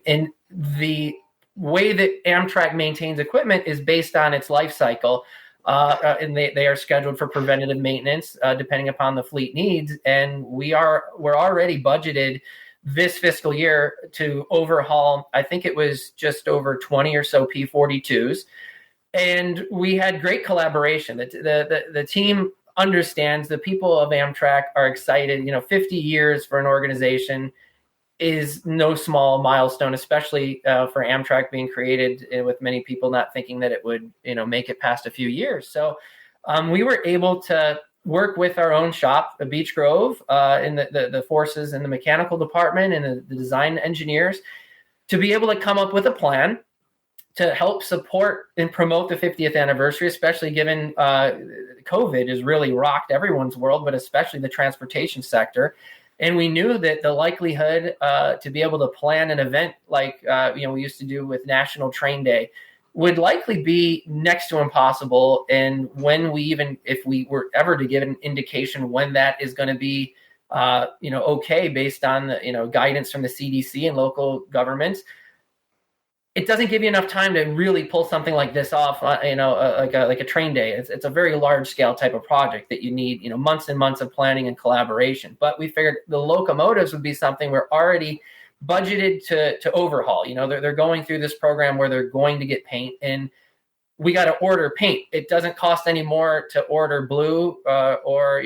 And the way that Amtrak maintains equipment is based on its life cycle. And they are scheduled for preventative maintenance depending upon the fleet needs. And we're already budgeted this fiscal year to overhaul, I think it was just over 20 or so P42s. And we had great collaboration. The team understands, the people of Amtrak are excited. 50 years for an organization is no small milestone, especially for Amtrak being created with many people not thinking that it would, make it past a few years. So we were able to work with our own shop, the Beech Grove, in the forces and the mechanical department and the design engineers, to be able to come up with a plan to help support and promote the 50th anniversary, especially given COVID has really rocked everyone's world, but especially the transportation sector. And we knew that the likelihood to be able to plan an event like we used to do with National Train Day would likely be next to impossible. And if we were ever to give an indication when that is going to be, okay, based on the, guidance from the CDC and local governments, it doesn't give you enough time to really pull something like this off, like a train day. It's a very large scale type of project that you need, months and months of planning and collaboration. But we figured the locomotives would be something we're already budgeted to overhaul. They're going through this program where they're going to get paint, and we got to order paint. It doesn't cost any more to order blue or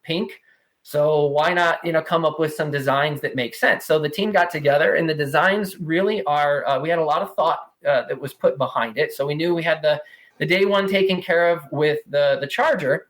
pink. So why not, come up with some designs that make sense? So the team got together, and the designs really are, we had a lot of thought that was put behind it. So we knew we had the day one taken care of with the Charger,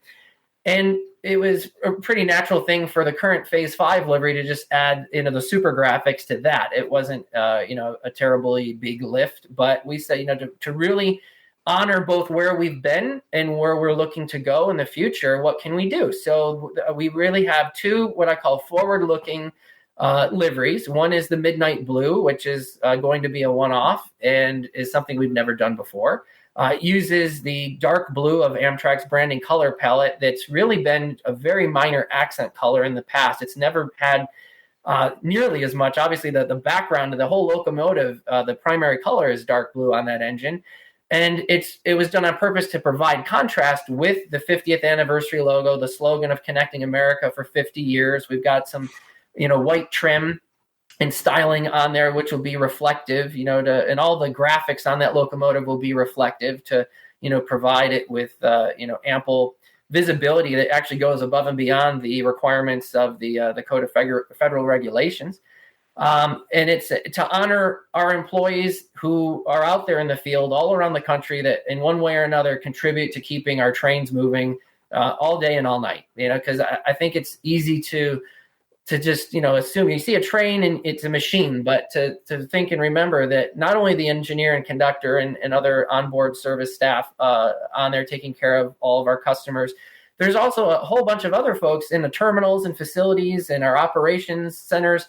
and it was a pretty natural thing for the current Phase 5 livery to just add, the super graphics to that. It wasn't, a terribly big lift, but we said, to really honor both where we've been and where we're looking to go in the future, what can we do? So we really have two, what I call forward-looking liveries. One is the Midnight Blue, which is going to be a one-off and is something we've never done before. It uses the dark blue of Amtrak's branding color palette that's really been a very minor accent color in the past. It's never had nearly as much. Obviously, the background of the whole locomotive, the primary color is dark blue on that engine. And it was done on purpose to provide contrast with the 50th anniversary logo, the slogan of Connecting America for 50 years. We've got some, white trim and styling on there, which will be reflective, and all the graphics on that locomotive will be reflective to, provide it with, ample visibility that actually goes above and beyond the requirements of the Code of Federal Regulations. And it's to honor our employees who are out there in the field all around the country that in one way or another contribute to keeping our trains moving all day and all night, because I think it's easy to just, assume you see a train and it's a machine, but to think and remember that not only the engineer and conductor and other onboard service staff on there taking care of all of our customers, there's also a whole bunch of other folks in the terminals and facilities and our operations centers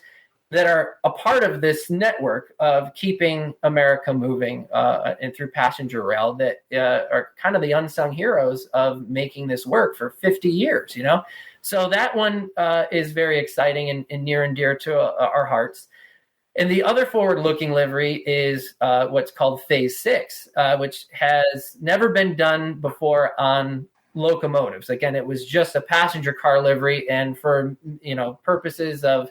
that are a part of this network of keeping America moving and through passenger rail that are kind of the unsung heroes of making this work for 50 years, So that one is very exciting and near and dear to our hearts. And the other forward-looking livery is what's called Phase 6, which has never been done before on locomotives. Again, it was just a passenger car livery, and for purposes of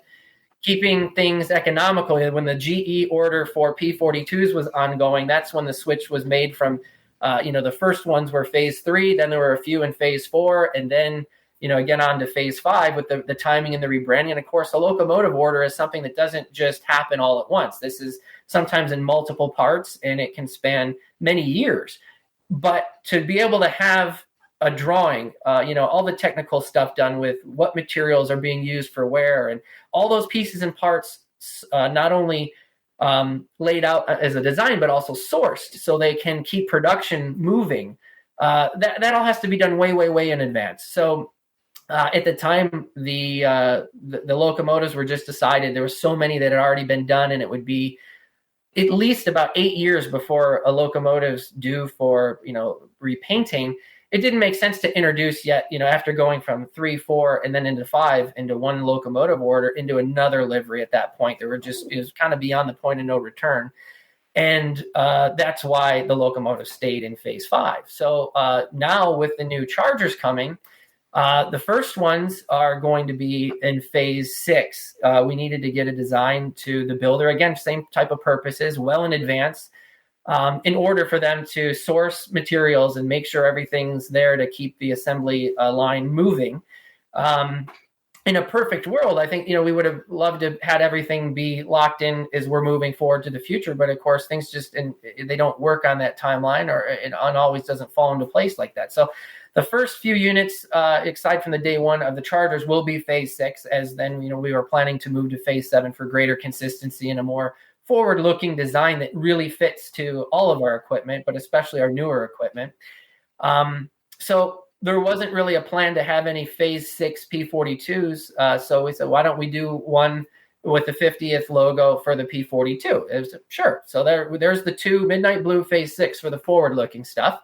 keeping things economical, when the GE order for P-42s was ongoing, that's when the switch was made from, the first ones were Phase 3, then there were a few in Phase 4, and then again on to Phase 5 with the timing and the rebranding. And of course, a locomotive order is something that doesn't just happen all at once. This is sometimes in multiple parts, and it can span many years. But to be able to have a drawing, all the technical stuff done with what materials are being used for where, and all those pieces and parts, not only laid out as a design, but also sourced so they can keep production moving. That all has to be done way, way, way in advance. So at the time, the locomotives were just decided. There were so many that had already been done, and it would be at least about 8 years before a locomotive's due for repainting. It didn't make sense to introduce yet, after going from 3, 4, and then into 5 into one locomotive order into another livery at that point. It was kind of beyond the point of no return. And that's why the locomotive stayed in Phase 5. So now with the new Chargers coming, the first ones are going to be in Phase 6. We needed to get a design to the builder. Again, same type of purposes, well in advance, in order for them to source materials and make sure everything's there to keep the assembly line moving. In a perfect world, I think, we would have loved to had everything be locked in as we're moving forward to the future. But of course, things they don't work on that timeline, or it always doesn't fall into place like that. So the first few units, aside from the day one of the Chargers, will be Phase 6, as then, we were planning to move to Phase 7 for greater consistency and a more forward-looking design that really fits to all of our equipment, but especially our newer equipment. So there wasn't really a plan to have any Phase 6 P-42s. So we said, why don't we do one with the 50th logo for the P-42? It was sure. So there's the 2 Midnight Blue Phase 6 for the forward-looking stuff.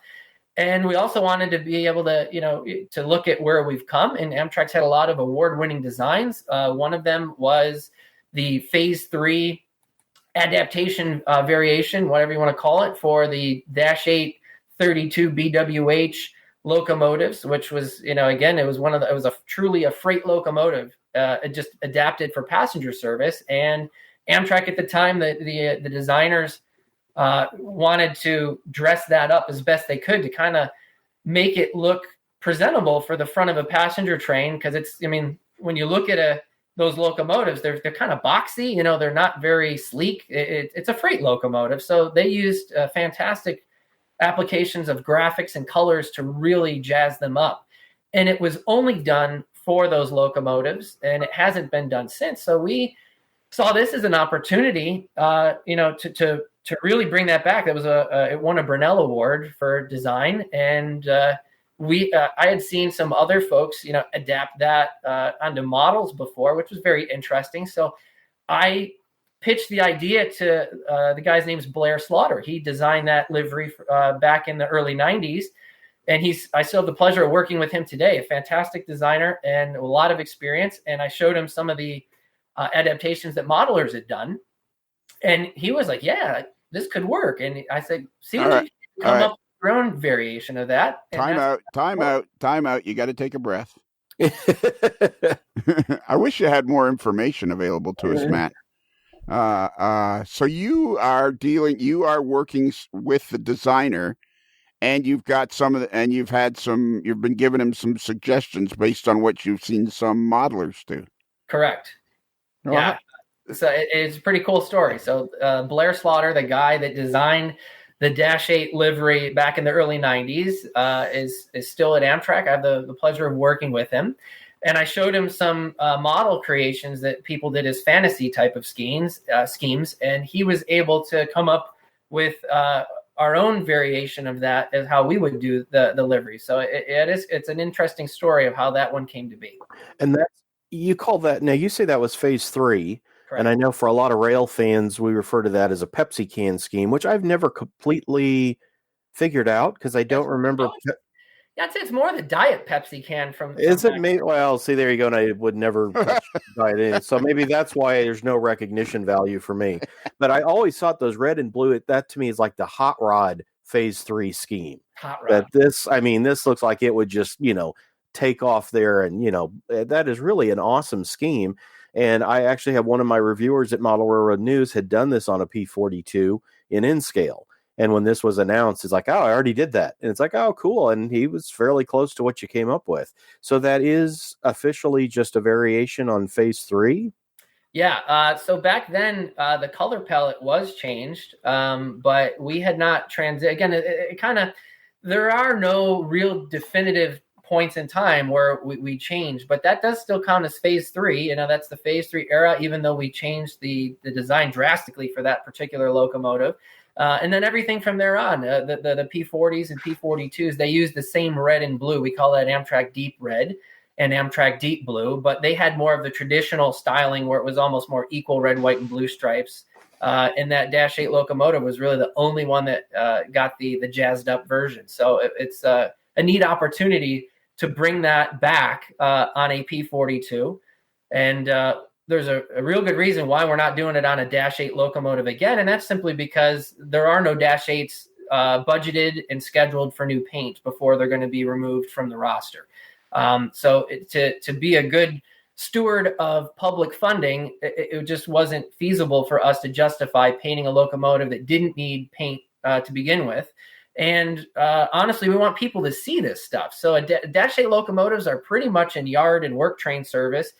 And we also wanted to be able to, to look at where we've come. And Amtrak's had a lot of award-winning designs. One of them was the Phase 3 adaptation variation, whatever you want to call it, for the Dash 8 32 BWH locomotives, which was, again, it was truly a freight locomotive, just adapted for passenger service. And Amtrak at the time, the designers wanted to dress that up as best they could to kind of make it look presentable for the front of a passenger train. Because when you look at those locomotives, they're kind of boxy, they're not very sleek. It's a freight locomotive. So they used fantastic applications of graphics and colors to really jazz them up. And it was only done for those locomotives, and it hasn't been done since. So we saw this as an opportunity, to really bring that back. That was it won a Brunel Award for design, and I had seen some other folks, adapt that onto models before, which was very interesting. So I pitched the idea to the guy's name's Blair Slaughter. He designed that livery back in the early 90s. And I still have the pleasure of working with him today, a fantastic designer and a lot of experience. And I showed him some of the adaptations that modelers had done. And he was like, yeah, this could work. And I said, see what you can come up with your own variation of that. And Time out. You got to take a breath. I wish you had more information available to us, Matt. So you are working with the designer, and you've got you've been giving him some suggestions based on what you've seen some modelers do. Correct. Yeah. So it's a pretty cool story. So Blair Slaughter, the guy that designed the Dash 8 livery back in the early 90s, is still at Amtrak. I have the pleasure of working with him. And I showed him some model creations that people did as fantasy type of schemes, and he was able to come up with our own variation of that as how we would do the livery. So it's an interesting story of how that one came to be. And you call that, now you say that was Phase 3. Correct. And I know for a lot of rail fans, we refer to that as a Pepsi can scheme, which I've never completely figured out because I don't remember. Yeah, I'd say it's more the Diet Pepsi can from Is it back me? Well, see, there you go. And I would never touch Diet in. So maybe that's why there's no recognition value for me. But I always thought those red and blue, that to me is like the hot rod phase 3 scheme. Hot Rod. That this looks like it would just, take off there. And, that is really an awesome scheme. And I actually have one of my reviewers at Model Railroad News had done this on a P42 in N-scale. And when this was announced, it's like, oh, I already did that. And it's like, oh, cool. And he was fairly close to what you came up with. So that is officially just a variation on phase 3. Yeah. So back then, the color palette was changed, but we had not again, it kind of, there are no real definitive points in time where we changed, but that does still count as phase 3. That's the phase 3 era, even though we changed the design drastically for that particular locomotive. And then everything from there on, the P40s and P42s, they use the same red and blue. We call that Amtrak Deep Red and Amtrak Deep Blue, but they had more of the traditional styling where it was almost more equal red, white, and blue stripes. And that Dash 8 locomotive was really the only one that got the jazzed up version. So it's a neat opportunity to bring that back on a P42. And there's a real good reason why we're not doing it on a Dash 8 locomotive again, and that's simply because there are no Dash 8s budgeted and scheduled for new paint before they're going to be removed from the roster. So to be a good steward of public funding, it just wasn't feasible for us to justify painting a locomotive that didn't need paint to begin with. And honestly, we want people to see this stuff. So Dash 8 locomotives are pretty much in yard and work train service.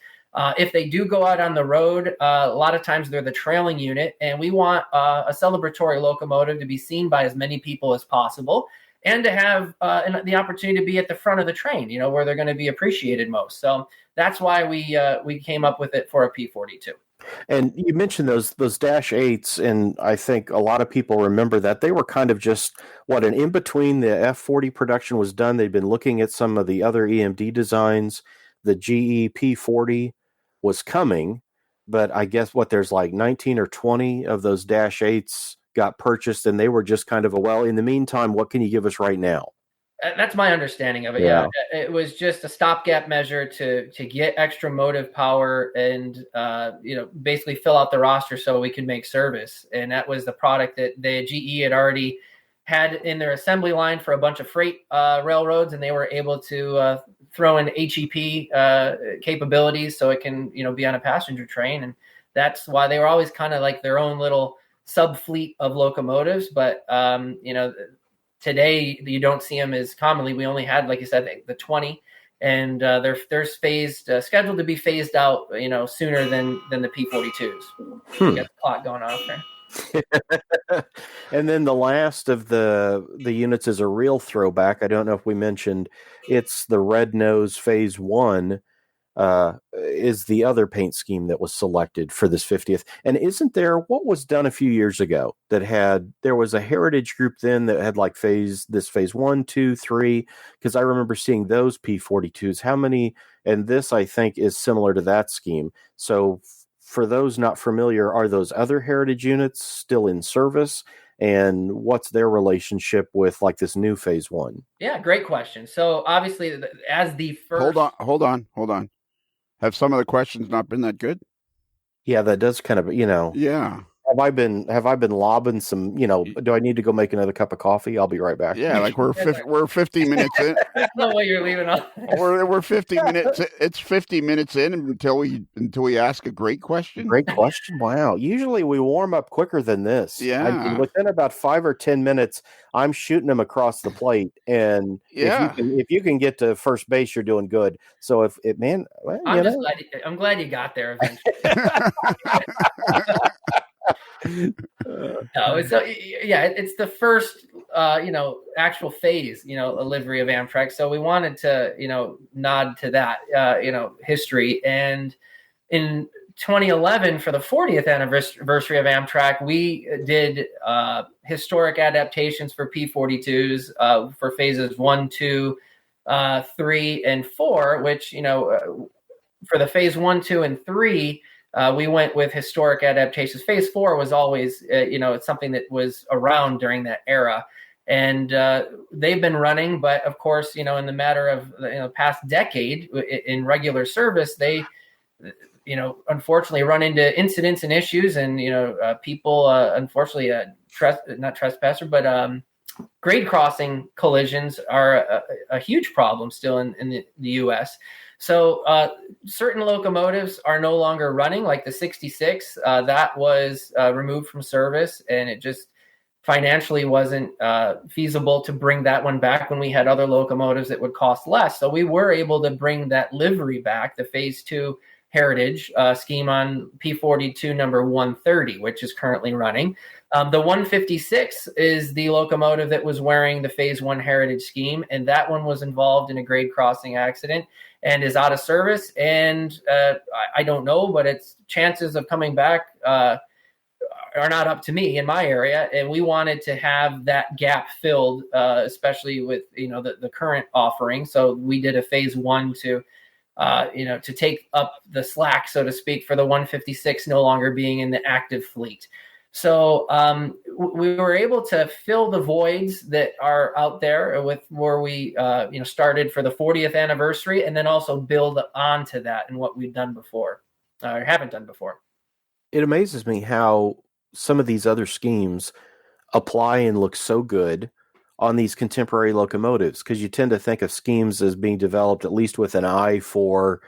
If they do go out on the road, a lot of times they're the trailing unit, and we want a celebratory locomotive to be seen by as many people as possible, and to have the opportunity to be at the front of the train, where they're going to be appreciated most. So that's why we came up with it for a P42. And you mentioned those Dash 8s, and I think a lot of people remember that they were kind of just an in between the F40 production was done. They'd been looking at some of the other EMD designs. The GE P40 was coming, but I guess there's like 19 or 20 of those Dash 8s got purchased, and they were just kind of in the meantime, what can you give us right now? That's my understanding of it. Yeah. It was just a stopgap measure to get extra motive power and basically fill out the roster so we could make service. And that was the product that the GE had already had in their assembly line for a bunch of freight railroads, and they were able to throw in HEP capabilities so it can be on a passenger train. And that's why they were always kind of like their own little sub fleet of locomotives. But today you don't see them as commonly. We only had, like you said, the 20, and they're scheduled to be phased out sooner than the P42s. You got the clock going off there. And then the last of the units is a real throwback. I don't know if we mentioned it's the Red Nose Phase 1 is the other paint scheme that was selected for this 50th. And isn't there what was done a few years ago there was a heritage group then that had like phase 1, 2, 3, because I remember seeing those P42s. How many? And this I think is similar to that scheme. So for those not familiar, are those other heritage units still in service? And what's their relationship with like this new phase 1? Yeah, great question. So obviously, as the first... Hold on. Have some of the questions not been that good? Yeah, that does kind of, Yeah. Have I been lobbing some, do I need to go make another cup of coffee? I'll be right back. Yeah, like we're 50 minutes in. There's no way you're leaving off. We're 50 minutes. It's 50 minutes in until we ask a great question. Great question. Wow. Usually we warm up quicker than this. Yeah. Within about 5 or 10 minutes, I'm shooting them across the plate, and if you can get to first base, you're doing good. So I'm glad you got there eventually. It's the first actual phase livery of Amtrak, so we wanted to nod to that history. And in 2011, for the 40th anniversary of Amtrak, we did historic adaptations for P42s for phases 1, 2, 3, and 4, which for the phase 1, 2, and 3, we went with historic adaptations. Phase 4 was always, it's something that was around during that era. And they've been running, but of course, in the matter of past decade in regular service, they unfortunately run into incidents and issues, and people unfortunately not trespasser, but grade crossing collisions are a huge problem still in the U.S. So certain locomotives are no longer running, like the 66. That was removed from service, and it just financially wasn't feasible to bring that one back when we had other locomotives that would cost less. So we were able to bring that livery back, the Phase 2 Heritage scheme on P42 number 130, which is currently running. The 156 is the locomotive that was wearing the Phase 1 Heritage scheme, and that one was involved in a grade crossing accident and is out of service. And I don't know, but its chances of coming back are not up to me in my area. And we wanted to have that gap filled, especially with the current offering. So we did a Phase 1 to take up the slack, so to speak, for the 156 no longer being in the active fleet. So we were able to fill the voids that are out there with where we started for the 40th anniversary, and then also build onto that and what we've done before or haven't done before. It amazes me how some of these other schemes apply and look so good on these contemporary locomotives, because you tend to think of schemes as being developed at least with an eye for,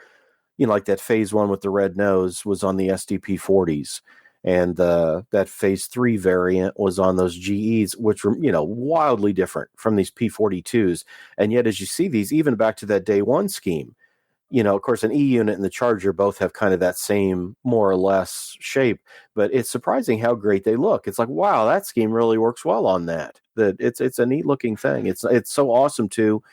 like that Phase 1 with the red nose was on the SDP 40s. And that Phase 3 variant was on those GEs, which were, wildly different from these P42s. And yet, as you see these, even back to that day one scheme, of course, an E unit and the Charger both have kind of that same, more or less, shape. But it's surprising how great they look. It's like, wow, that scheme really works well on that. That it's a neat looking thing. It's so awesome too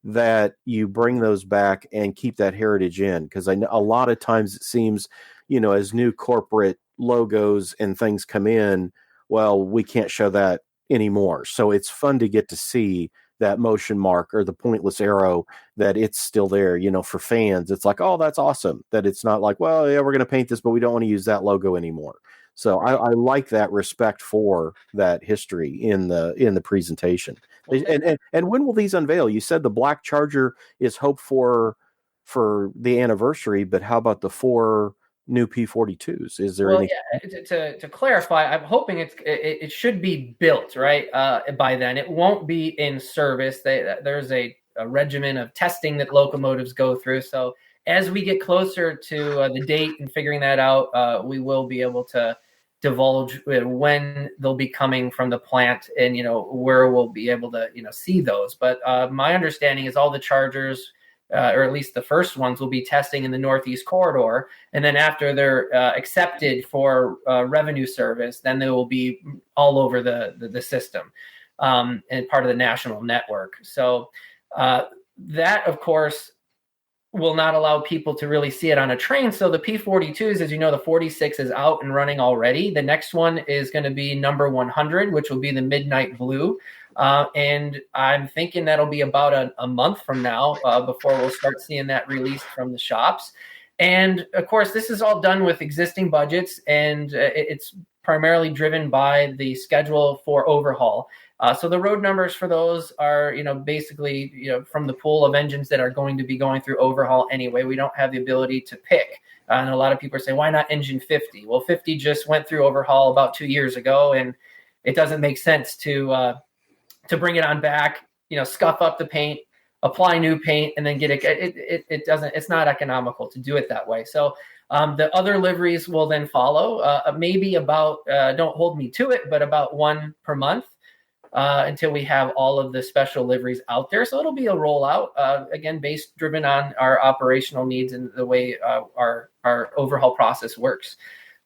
that you bring those back and keep that heritage in, because I know a lot of times it seems, as new corporate logos and things come in, well, we can't show that anymore. So it's fun to get to see that motion mark or the pointless arrow, that it's still there, for fans. It's like, oh, that's awesome that it's not like, well, yeah, we're going to paint this, but we don't want to use that logo anymore. So I like that respect for that history in the presentation. And when will these unveil? You said the Black Charger is hoped for the anniversary, but how about the 4 new P42s? Is there any? Yeah, to clarify, I'm hoping it should be built right by then. It won't be in service. There's a regimen of testing that locomotives go through. So as we get closer to the date and figuring that out, we will be able to divulge when they'll be coming from the plant, and where we'll be able to see those. But my understanding is all the Chargers, or at least the first ones, will be testing in the Northeast Corridor. And then after they're accepted for revenue service, then they will be all over the system and part of the national network. So that, of course, will not allow people to really see it on a train. So the P42s, as you know, the 46 is out and running already. The next one is going to be number 100, which will be the Midnight Blue. And I'm thinking that'll be about a month from now before we'll start seeing that released from the shops. And of course, this is all done with existing budgets, and it's primarily driven by the schedule for overhaul. So the road numbers for those are, basically, from the pool of engines that are going to be going through overhaul anyway. We don't have the ability to pick. And a lot of people are saying, why not engine 50? Well, 50 just went through overhaul about 2 years ago, and it doesn't make sense to bring it on back, scuff up the paint, apply new paint, and then get it. It's not economical to do it that way. So the other liveries will then follow, maybe about, don't hold me to it, but about 1 per month until we have all of the special liveries out there. So it'll be a rollout, again, driven on our operational needs and the way our overhaul process works.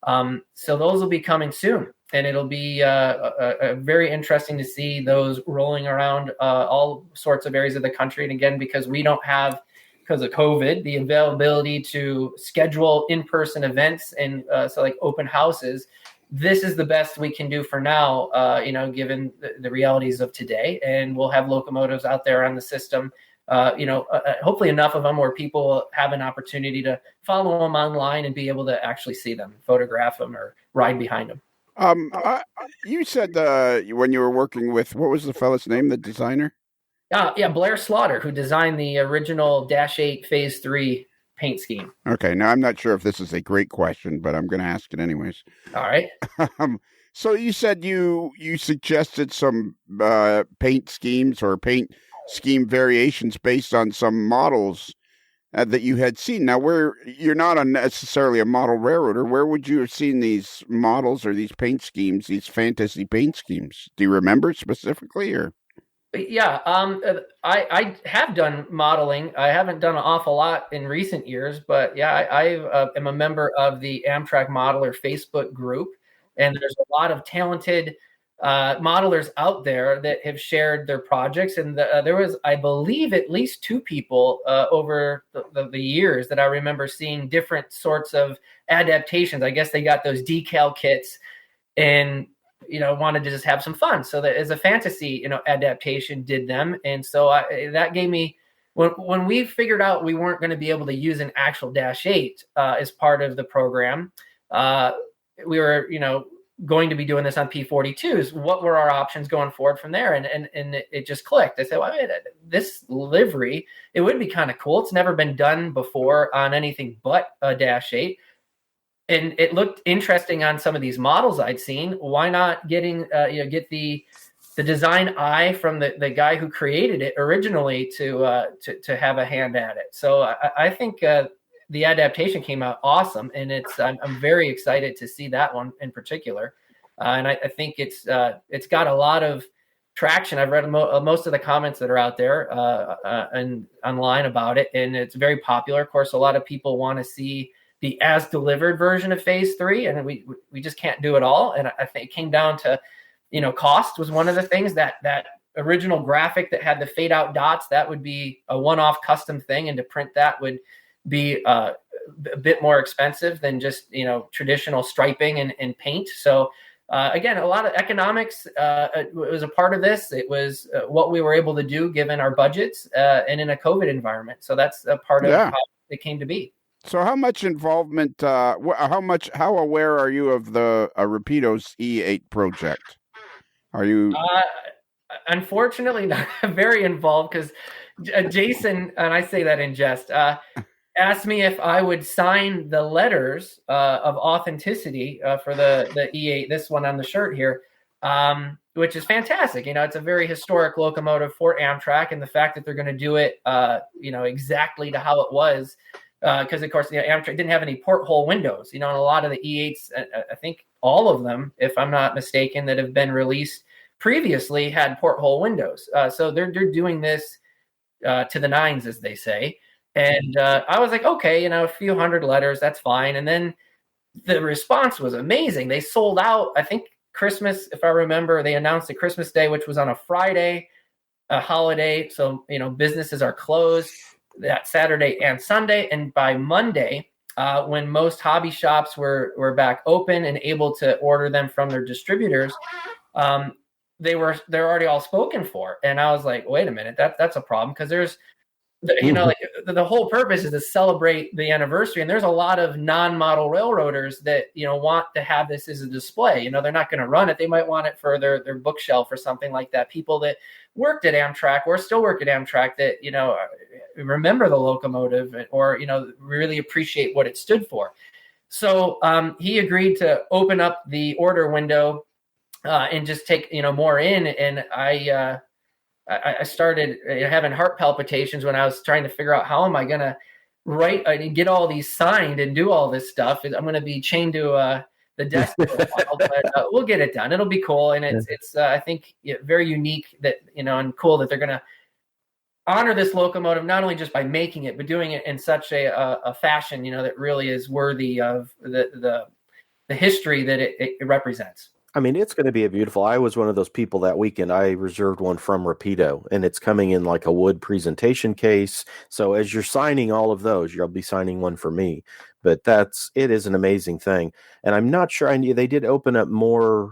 So those will be coming soon. And it'll be very interesting to see those rolling around all sorts of areas of the country. And again, because we don't have, because of COVID, the availability to schedule in-person events and so like open houses, this is the best we can do for now, given the realities of today. And we'll have locomotives out there on the system, hopefully enough of them where people will have an opportunity to follow them online and be able to actually see them, photograph them, or ride behind them. You said when you were working with, what was the fella's name, the designer? Yeah, Blair Slaughter, who designed the original Dash 8 Phase 3 paint scheme. Okay, now I'm not sure if this is a great question, but I'm going to ask it anyways. All right. So you said you suggested some paint schemes or paint scheme variations based on some models that you had seen. Now, you're not necessarily a model railroader, where would you have seen these models or these paint schemes, these fantasy paint schemes? Do you remember specifically, or? Yeah, I have done modeling. I haven't done an awful lot in recent years, but yeah, I am a member of the Amtrak Modeler Facebook group, and there's a lot of talented modelers out there that have shared their projects. And there was, I believe, at least 2 people over the years that I remember seeing different sorts of adaptations. I guess they got those decal kits and wanted to just have some fun. So that as a fantasy, adaptation did them. And so that gave me, when we figured out we weren't going to be able to use an actual Dash 8 as part of the program, we were, going to be doing this on P42s. What were our options going forward from there? And it just clicked. I said, well, this livery, it would be kind of cool. It's never been done before on anything but a Dash 8. And it looked interesting on some of these models I'd seen. Why not get the design eye from the guy who created it originally to have a hand at it? So I think the adaptation came out awesome, and I'm very excited to see that one in particular. And I think it's got a lot of traction. I've read most of the comments that are out there and online about it, and it's very popular. Of course, a lot of people want to see the as delivered version of Phase 3, and we just can't do it all. And I think it came down to, cost was one of the things. That original graphic that had the fade out dots, that would be a one-off custom thing, and to print that would be a bit more expensive than just traditional striping and paint. So again, a lot of economics was a part of this. It was what we were able to do given our budgets and in a COVID environment. So that's a part of how it came to be. So how much involvement, how aware are you of the Rapido's E8 project? Are you? Unfortunately, not very involved, because Jason, and I say that in jest, asked me if I would sign the letters of authenticity for the E8, this one on the shirt here, which is fantastic. It's a very historic locomotive for Amtrak, and the fact that they're going to do it, exactly to how it was. Because of course, Amtrak didn't have any porthole windows. And a lot of the E8s, I think all of them, if I'm not mistaken, that have been released previously had porthole windows. So they're doing this to the nines, as they say. And I was like, okay, a few hundred letters, that's fine. And then the response was amazing. They sold out. I think Christmas, if I remember, they announced it Christmas Day, which was on a Friday, a holiday. So businesses are closed that Saturday and Sunday, and by Monday, when most hobby shops were back open and able to order them from their distributors, they're already all spoken for. And I was like, wait a minute, that's a problem, because there's like the whole purpose is to celebrate the anniversary, and there's a lot of non-model railroaders that want to have this as a display. They're not going to run it. They might want it for their bookshelf or something like that. People that worked at Amtrak or still work at Amtrak that remember the locomotive or really appreciate what it stood for. So he agreed to open up the order window and just take more in, and I started having heart palpitations when I was trying to figure out how am I going to write and get all these signed and do all this stuff. I'm going to be chained to the desk for a while, but we'll get it done. It'll be cool. And it's I think very unique that, and cool that they're going to honor this locomotive, not only just by making it, but doing it in such a fashion, that really is worthy of the history that it represents. I mean, it's going to be a beautiful. I was one of those people that weekend. I reserved one from Rapido, and it's coming in like a wood presentation case. So as you're signing all of those, you'll be signing one for me. But it is an amazing thing. And I'm not sure. They did open up more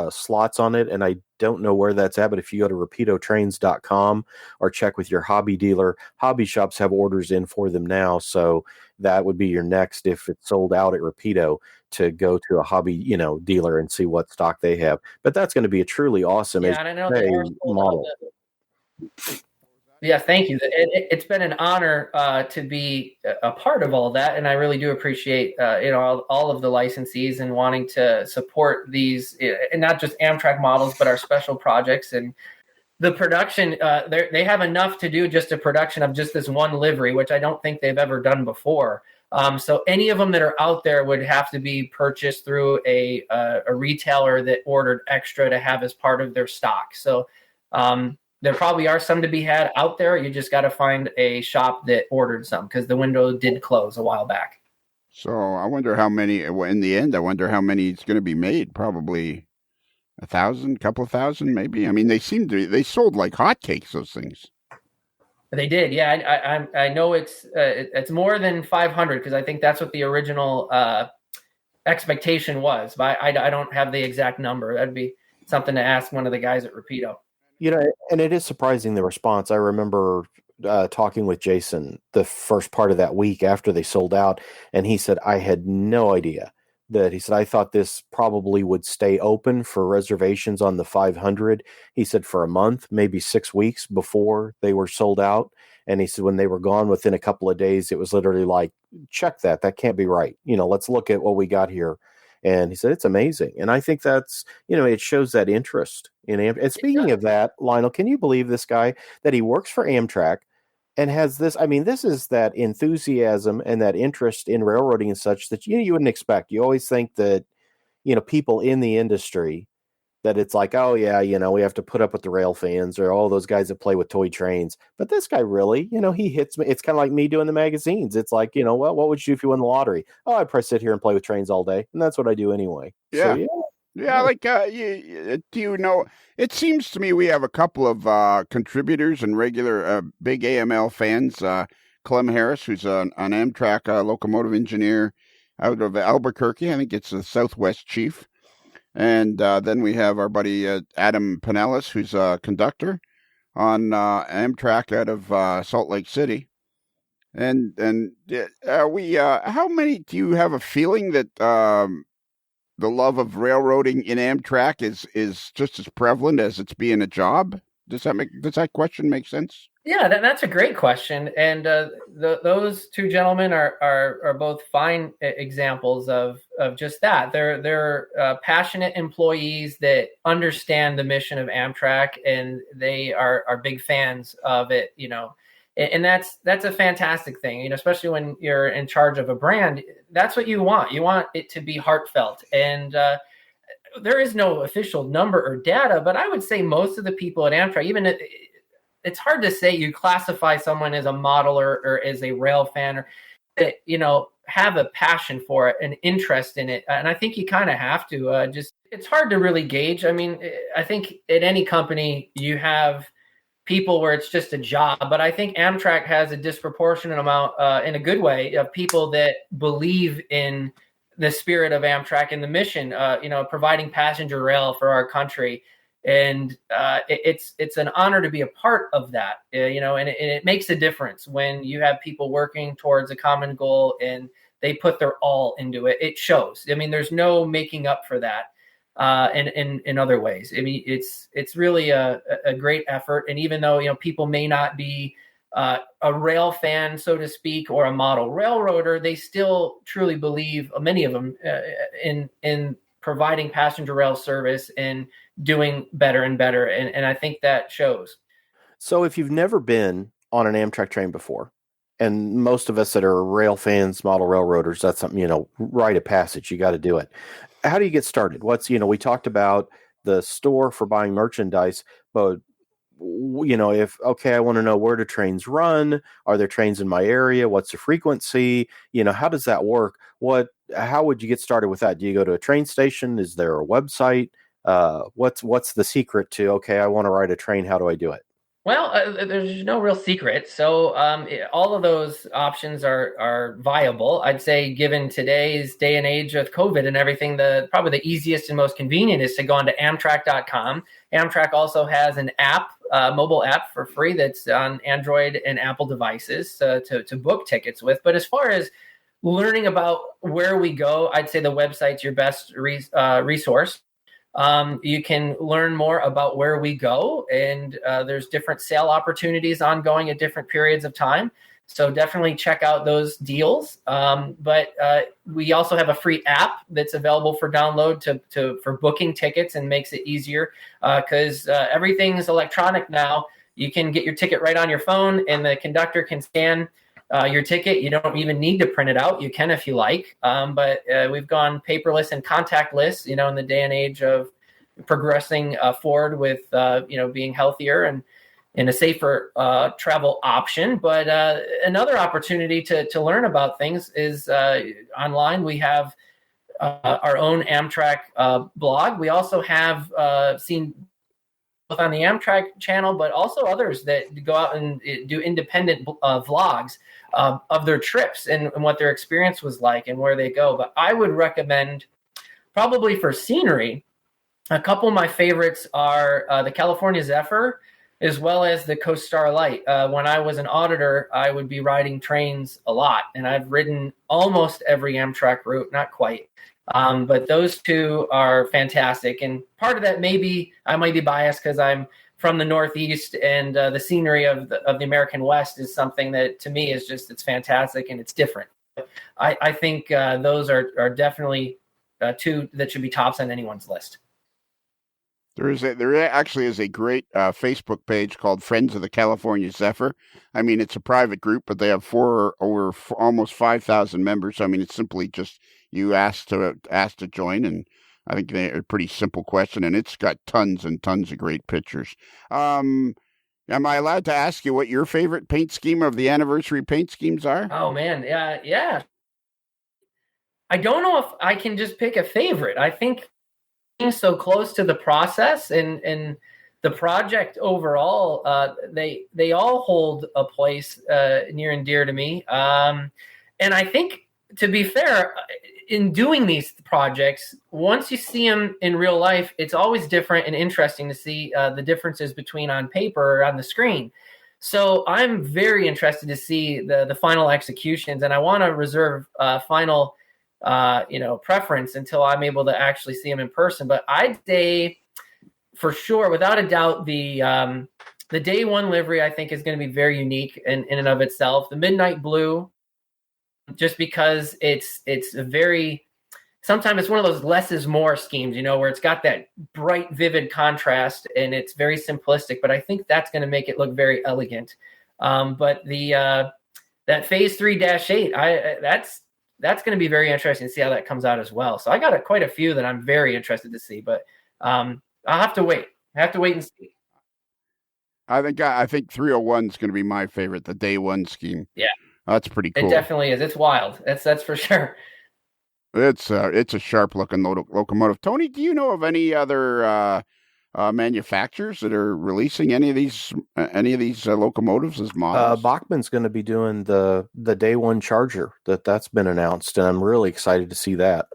slots on it, and I don't know where that's at. But if you go to rapidotrains.com or check with your hobby dealer, hobby shops have orders in for them now. So that would be your next, if it's sold out at Rapido, to go to a hobby, dealer and see what stock they have. But that's going to be a truly awesome, Yeah, and I know they are sold model. Yeah, thank you. It's been an honor to be a part of all that, and I really do appreciate all of the licensees and wanting to support these, and not just Amtrak models, but our special projects and the production. They have enough to do just a production of just this one livery, which I don't think they've ever done before. So any of them that are out there would have to be purchased through a retailer that ordered extra to have as part of their stock. So. There probably are some to be had out there. You just got to find a shop that ordered some, because the window did close a while back. So I wonder how many, in the end, I wonder how many it's going to be made. Probably 1,000, couple of thousand, maybe. I mean, they sold like hotcakes, those things. They did. Yeah. I know it's more than 500, because I think that's what the original expectation was, but I don't have the exact number. That'd be something to ask one of the guys at Rapido. And it is surprising, the response. I remember talking with Jason the first part of that week after they sold out, and he said, I had no idea that, he said, I thought this probably would stay open for reservations on the 500. He said for a month, maybe 6 weeks before they were sold out. And he said when they were gone within a couple of days, it was literally like, check that. That can't be right. Let's look at what we got here. And he said, it's amazing. And I think that's, it shows that interest in Amtrak. And speaking of that, Lionel, can you believe this guy, that he works for Amtrak and has this? I mean, this is that enthusiasm and that interest in railroading and such that you wouldn't expect. You always think that, people in the industry, that it's like, oh yeah, we have to put up with the rail fans or all those guys that play with toy trains. But this guy really, he hits me. It's kind of like me doing the magazines. It's like, well, what would you do if you won the lottery? Oh, I'd probably sit here and play with trains all day. And that's what I do anyway. Yeah. So, yeah. Like, it seems to me we have a couple of contributors and regular big AML fans. Clem Harris, who's an Amtrak locomotive engineer out of Albuquerque. I think it's the Southwest Chief. And then we have our buddy Adam Pinellas, who's a conductor on Amtrak out of Salt Lake City. And how many, do you have a feeling that the love of railroading in Amtrak is just as prevalent as it's being a job? Does that question make sense? Yeah, that's a great question, and those two gentlemen are both fine examples of just that. They're passionate employees that understand the mission of Amtrak, and they are big fans of it. And that's a fantastic thing. Especially when you're in charge of a brand, that's what you want. You want it to be heartfelt, and there is no official number or data, but I would say most of the people at Amtrak, it's hard to say you classify someone as a modeler or as a rail fan, or that, have a passion for it, an interest in it. And I think you kind of have to it's hard to really gauge. I mean, I think at any company you have people where it's just a job, but I think Amtrak has a disproportionate amount, in a good way, of people that believe in the spirit of Amtrak and the mission, providing passenger rail for our country. And it's an honor to be a part of that, and it makes a difference when you have people working towards a common goal and they put their all into it. It shows. I mean, there's no making up for that in other ways. I mean, it's really a great effort. And even though, people may not be a rail fan, so to speak, or a model railroader, they still truly believe, many of them, in providing passenger rail service and doing better and better. And I think that shows. So if you've never been on an Amtrak train before, and most of us that are rail fans, model railroaders, that's something, rite of passage. You got to do it. How do you get started? We talked about the store for buying merchandise, but I want to know, where do trains run? Are there trains in my area? What's the frequency? How does that work? How would you get started with that? Do you go to a train station? Is there a website? What's the secret to, okay, I want to ride a train. How do I do it? Well, there's no real secret. So all of those options are viable. I'd say, given today's day and age with COVID and everything, probably the easiest and most convenient is to go onto Amtrak.com. Amtrak also has an app, mobile app for free, that's on Android and Apple devices to book tickets with. But as far as learning about where we go, I'd say the website's your best resource. You can learn more about where we go, and there's different sale opportunities ongoing at different periods of time. So definitely check out those deals. But we also have a free app that's available for download for booking tickets, and makes it easier because everything's electronic now. You can get your ticket right on your phone, and the conductor can scan your ticket. You don't even need to print it out. You can if you like. But we've gone paperless and contactless, in the day and age of progressing forward with, being healthier and in a safer travel option. But another opportunity to learn about things is online. We have our own Amtrak blog. We also have seen both on the Amtrak channel, but also others that go out and do independent vlogs of their trips and what their experience was like and where they go. But I would recommend, probably for scenery, a couple of my favorites are the California Zephyr, as well as the Coast Starlight. When I was an auditor, I would be riding trains a lot, and I've ridden almost every Amtrak route, not quite. But those two are fantastic. And part of that I might be biased because I'm from the Northeast, and the scenery of the American West is something that to me is it's fantastic and it's different. I think those are definitely two that should be tops on anyone's list. There actually is a great Facebook page called Friends of the California Zephyr. I mean, it's a private group, but they have almost 5,000 members. I mean, it's simply just you ask to join, and I think they're a pretty simple question, and it's got tons and tons of great pictures. Am I allowed to ask you what your favorite paint scheme of the anniversary paint schemes are? Oh man, yeah. I don't know if I can just pick a favorite. I think being so close to the process and the project overall, they all hold a place near and dear to me. And I think, to be fair, in doing these projects, once you see them in real life, it's always different and interesting to see the differences between on paper or on the screen. So I'm very interested to see the final executions, and I want to reserve final preference until I'm able to actually see them in person. But I'd say, for sure, without a doubt, the day one livery I think is going to be very unique in and of itself. The midnight blue, just because it's a very, sometimes it's one of those less is more schemes, where it's got that bright, vivid contrast and it's very simplistic, but I think that's going to make it look very elegant. But that phase 3-8, that's going to be very interesting to see how that comes out as well. So I got quite a few that I'm very interested to see, but I'll have to wait. I have to wait and see. I think 301 is going to be my favorite, the day one scheme. Yeah. That's pretty cool. It definitely is. It's wild. That's for sure. It's a sharp looking locomotive. Tony, do you know of any other manufacturers that are releasing any of these locomotives as models? Bachman's going to be doing the day one Charger that's been announced, and I'm really excited to see that.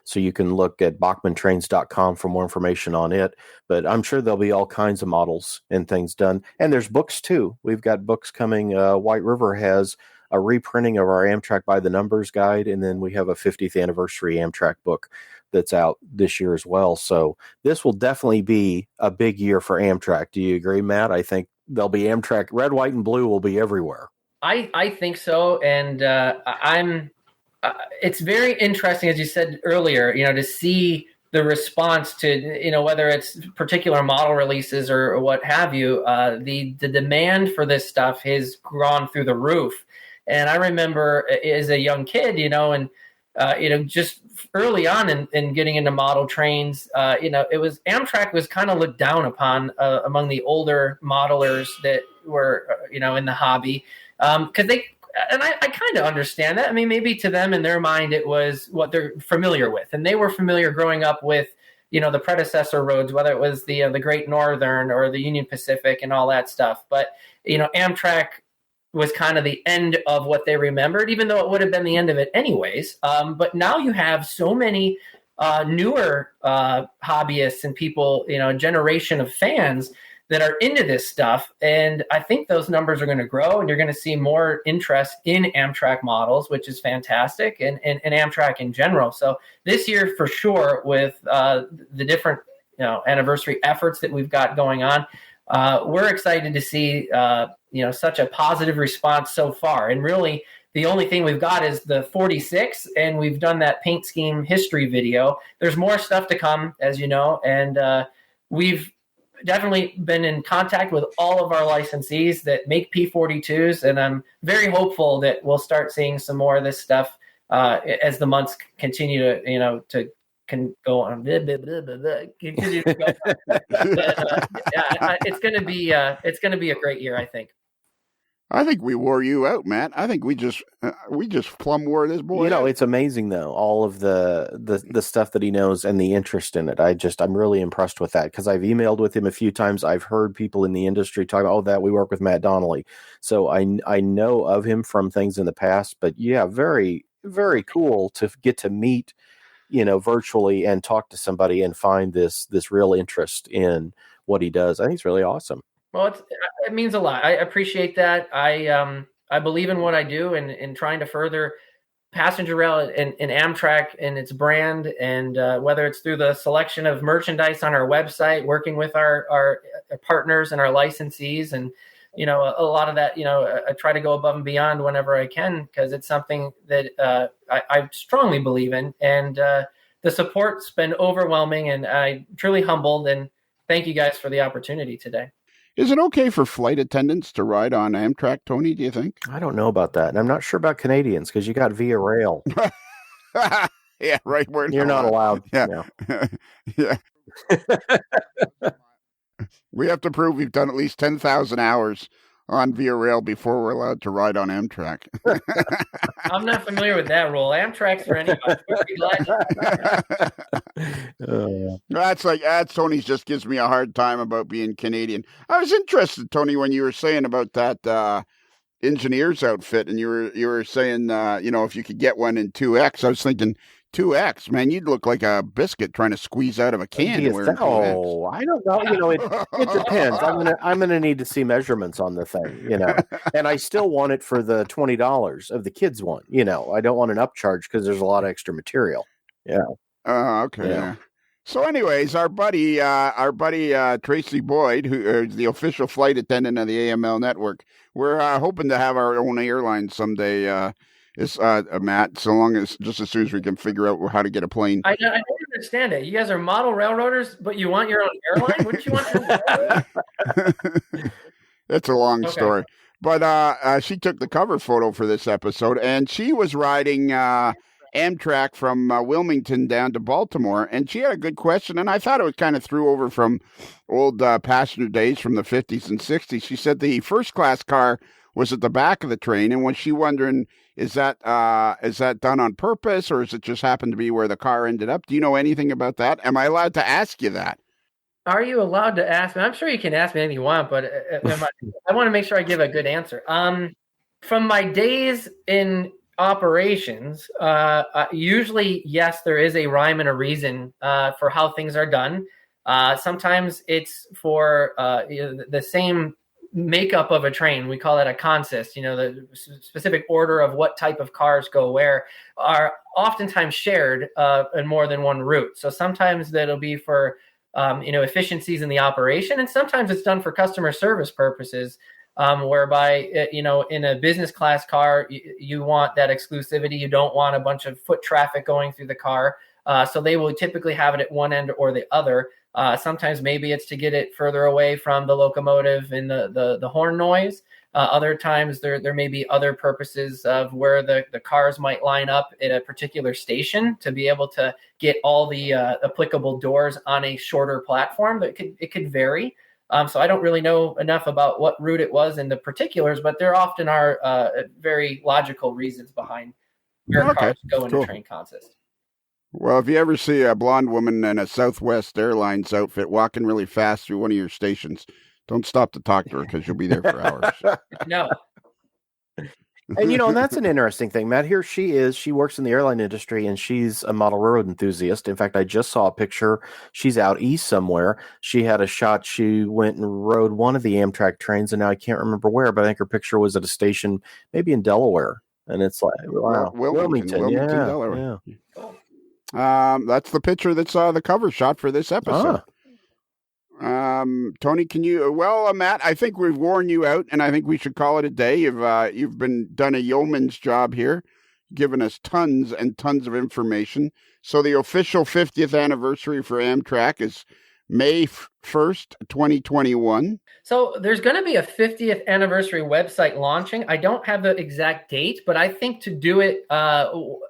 So you can look at bachmantrains.com for more information on it. But I'm sure there'll be all kinds of models and things done. And there's books too. We've got books coming. White River has a reprinting of our Amtrak by the Numbers guide, and then we have a 50th anniversary Amtrak book that's out this year as well. So this will definitely be a big year for Amtrak. Do you agree, Matt? I think there'll be Amtrak. Red, white, and blue will be everywhere. I think so. And it's very interesting, as you said earlier, to see the response to, whether it's particular model releases or what have you, the demand for this stuff has gone through the roof. And I remember as a young kid, and just early on in getting into model trains, Amtrak was kind of looked down upon among the older modelers that were, in the hobby, because I kind of understand that. I mean, maybe to them in their mind, it was what they're familiar with, and they were familiar growing up with, the predecessor roads, whether it was the Great Northern or the Union Pacific and all that stuff. But, Amtrak was kind of the end of what they remembered, even though it would have been the end of it anyways. But now you have so many newer hobbyists and people, a generation of fans that are into this stuff. And I think those numbers are going to grow, and you're going to see more interest in Amtrak models, which is fantastic, and Amtrak in general. So this year, for sure, with the different anniversary efforts that we've got going on, we're excited to see such a positive response so far. And really, the only thing we've got is the 46, and we've done that paint scheme history video. There's more stuff to come, as you know, and we've definitely been in contact with all of our licensees that make P42s, and I'm very hopeful that we'll start seeing some more of this stuff as the months continue to go on. Continue to go on. It's going to be a great year, I think. I think we wore you out, Matt. I think we just plumb wore this boy out. It's amazing though, all of the stuff that he knows and the interest in it. I'm really impressed with that, because I've emailed with him a few times. I've heard people in the industry talk about that we work with Matt Donnelly, so I know of him from things in the past. But yeah, very, very cool to get to meet virtually and talk to somebody and find this real interest in what he does. I think it's really awesome. Well, it means a lot. I appreciate that. I believe in what I do, and in trying to further passenger rail and Amtrak and its brand, and whether it's through the selection of merchandise on our website, working with our partners and our licensees, and a lot of that, I try to go above and beyond whenever I can, because it's something that I strongly believe in, and the support's been overwhelming, and I'm truly humbled, and thank you guys for the opportunity today. Is it okay for flight attendants to ride on Amtrak, Tony, do you think? I don't know about that. And I'm not sure about Canadians, because you got Via Rail. Yeah, right. You're not allowed. Yeah. Yeah. We have to prove we've done at least 10,000 hours on Via Rail before we're allowed to ride on Amtrak. I'm not familiar with that rule. Amtrak's for anybody. That's Tony just gives me a hard time about being Canadian. I was interested, Tony, when you were saying about that engineer's outfit, and you were saying if you could get one in 2X. I was thinking 2X, man, you'd look like a biscuit trying to squeeze out of a can. I don't know. It depends. I'm gonna need to see measurements on the thing, and I still want it for the $20 of the kids one. I don't want an upcharge because there's a lot of extra material. Yeah. Okay. Yeah. So, anyways, our buddy Tracy Boyd, who is the official flight attendant of the AML network, we're hoping to have our own airline someday. Matt, so long as soon as we can figure out how to get a plane. I don't understand it. You guys are model railroaders, but you want your own airline? Wouldn't you want your own? It's a long story. But she took the cover photo for this episode, and she was riding Amtrak from Wilmington down to Baltimore, and she had a good question, and I thought it was kind of threw over from old passenger days from the 50s and 60s. She said the first class car was at the back of the train, and was she wondering, is that done on purpose, or is it just happened to be where the car ended up? Do you know anything about that? Am I allowed to ask you that? Are you allowed to ask me? I'm sure you can ask me anything you want, but I want to make sure I give a good answer. From my days in operations, usually, yes, there is a rhyme and a reason for how things are done. Sometimes it's for the same makeup of a train. We call that a consist. The specific order of what type of cars go where are oftentimes shared in more than one route. So sometimes that'll be for efficiencies in the operation, and sometimes it's done for customer service purposes, whereby in a business class car you want that exclusivity. You don't want a bunch of foot traffic going through the car, so they will typically have it at one end or the other. Sometimes maybe it's to get it further away from the locomotive and the horn noise. Other times there may be other purposes of where the cars might line up at a particular station to be able to get all the applicable doors on a shorter platform. But it could vary. So I don't really know enough about what route it was in the particulars, but there often are very logical reasons behind where cars go in a train consist. Well, if you ever see a blonde woman in a Southwest Airlines outfit walking really fast through one of your stations, don't stop to talk to her because you'll be there for hours. No. And and that's an interesting thing, Matt. Here she is. She works in the airline industry, and she's a model railroad enthusiast. In fact, I just saw a picture. She's out east somewhere. She had a shot. She went and rode one of the Amtrak trains, and now I can't remember where, but I think her picture was at a station maybe in Delaware. And it's like, wow, Wilmington, yeah, Delaware. Yeah. That's the picture that's the cover shot for this episode. Tony, can you? Well, Matt, I think we've worn you out, and I think we should call it a day. You've done a yeoman's job here, given us tons and tons of information. So the official 50th anniversary for Amtrak is May 1st, 2021. So there's going to be a 50th anniversary website launching. I don't have the exact date, but I think to do it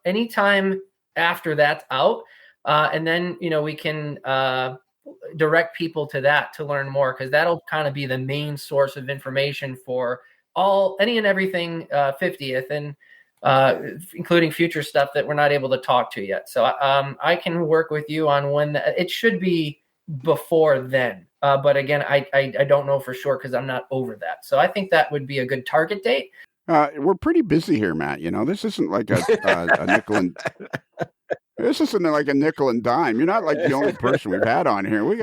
anytime after that's out, and then we can direct people to that to learn more, because that'll kind of be the main source of information for any and everything 50th, and including future stuff that we're not able to talk to yet. So I can work with you on when it should be before then. But again, I don't know for sure because I'm not over that. So I think that would be a good target date. We're pretty busy here, Matt. This isn't like a nickel and this isn't like a nickel and dime. You're not like the only person we've had on here. We've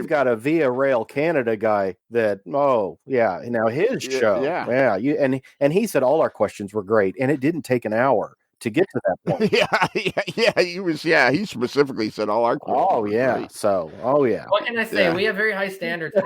got a Via Rail Canada guy that now his show. And he said all our questions were great, and it didn't take an hour to get to that point. He specifically said all our questions. Oh yeah. Great. So what can I say? Yeah. We have very high standards.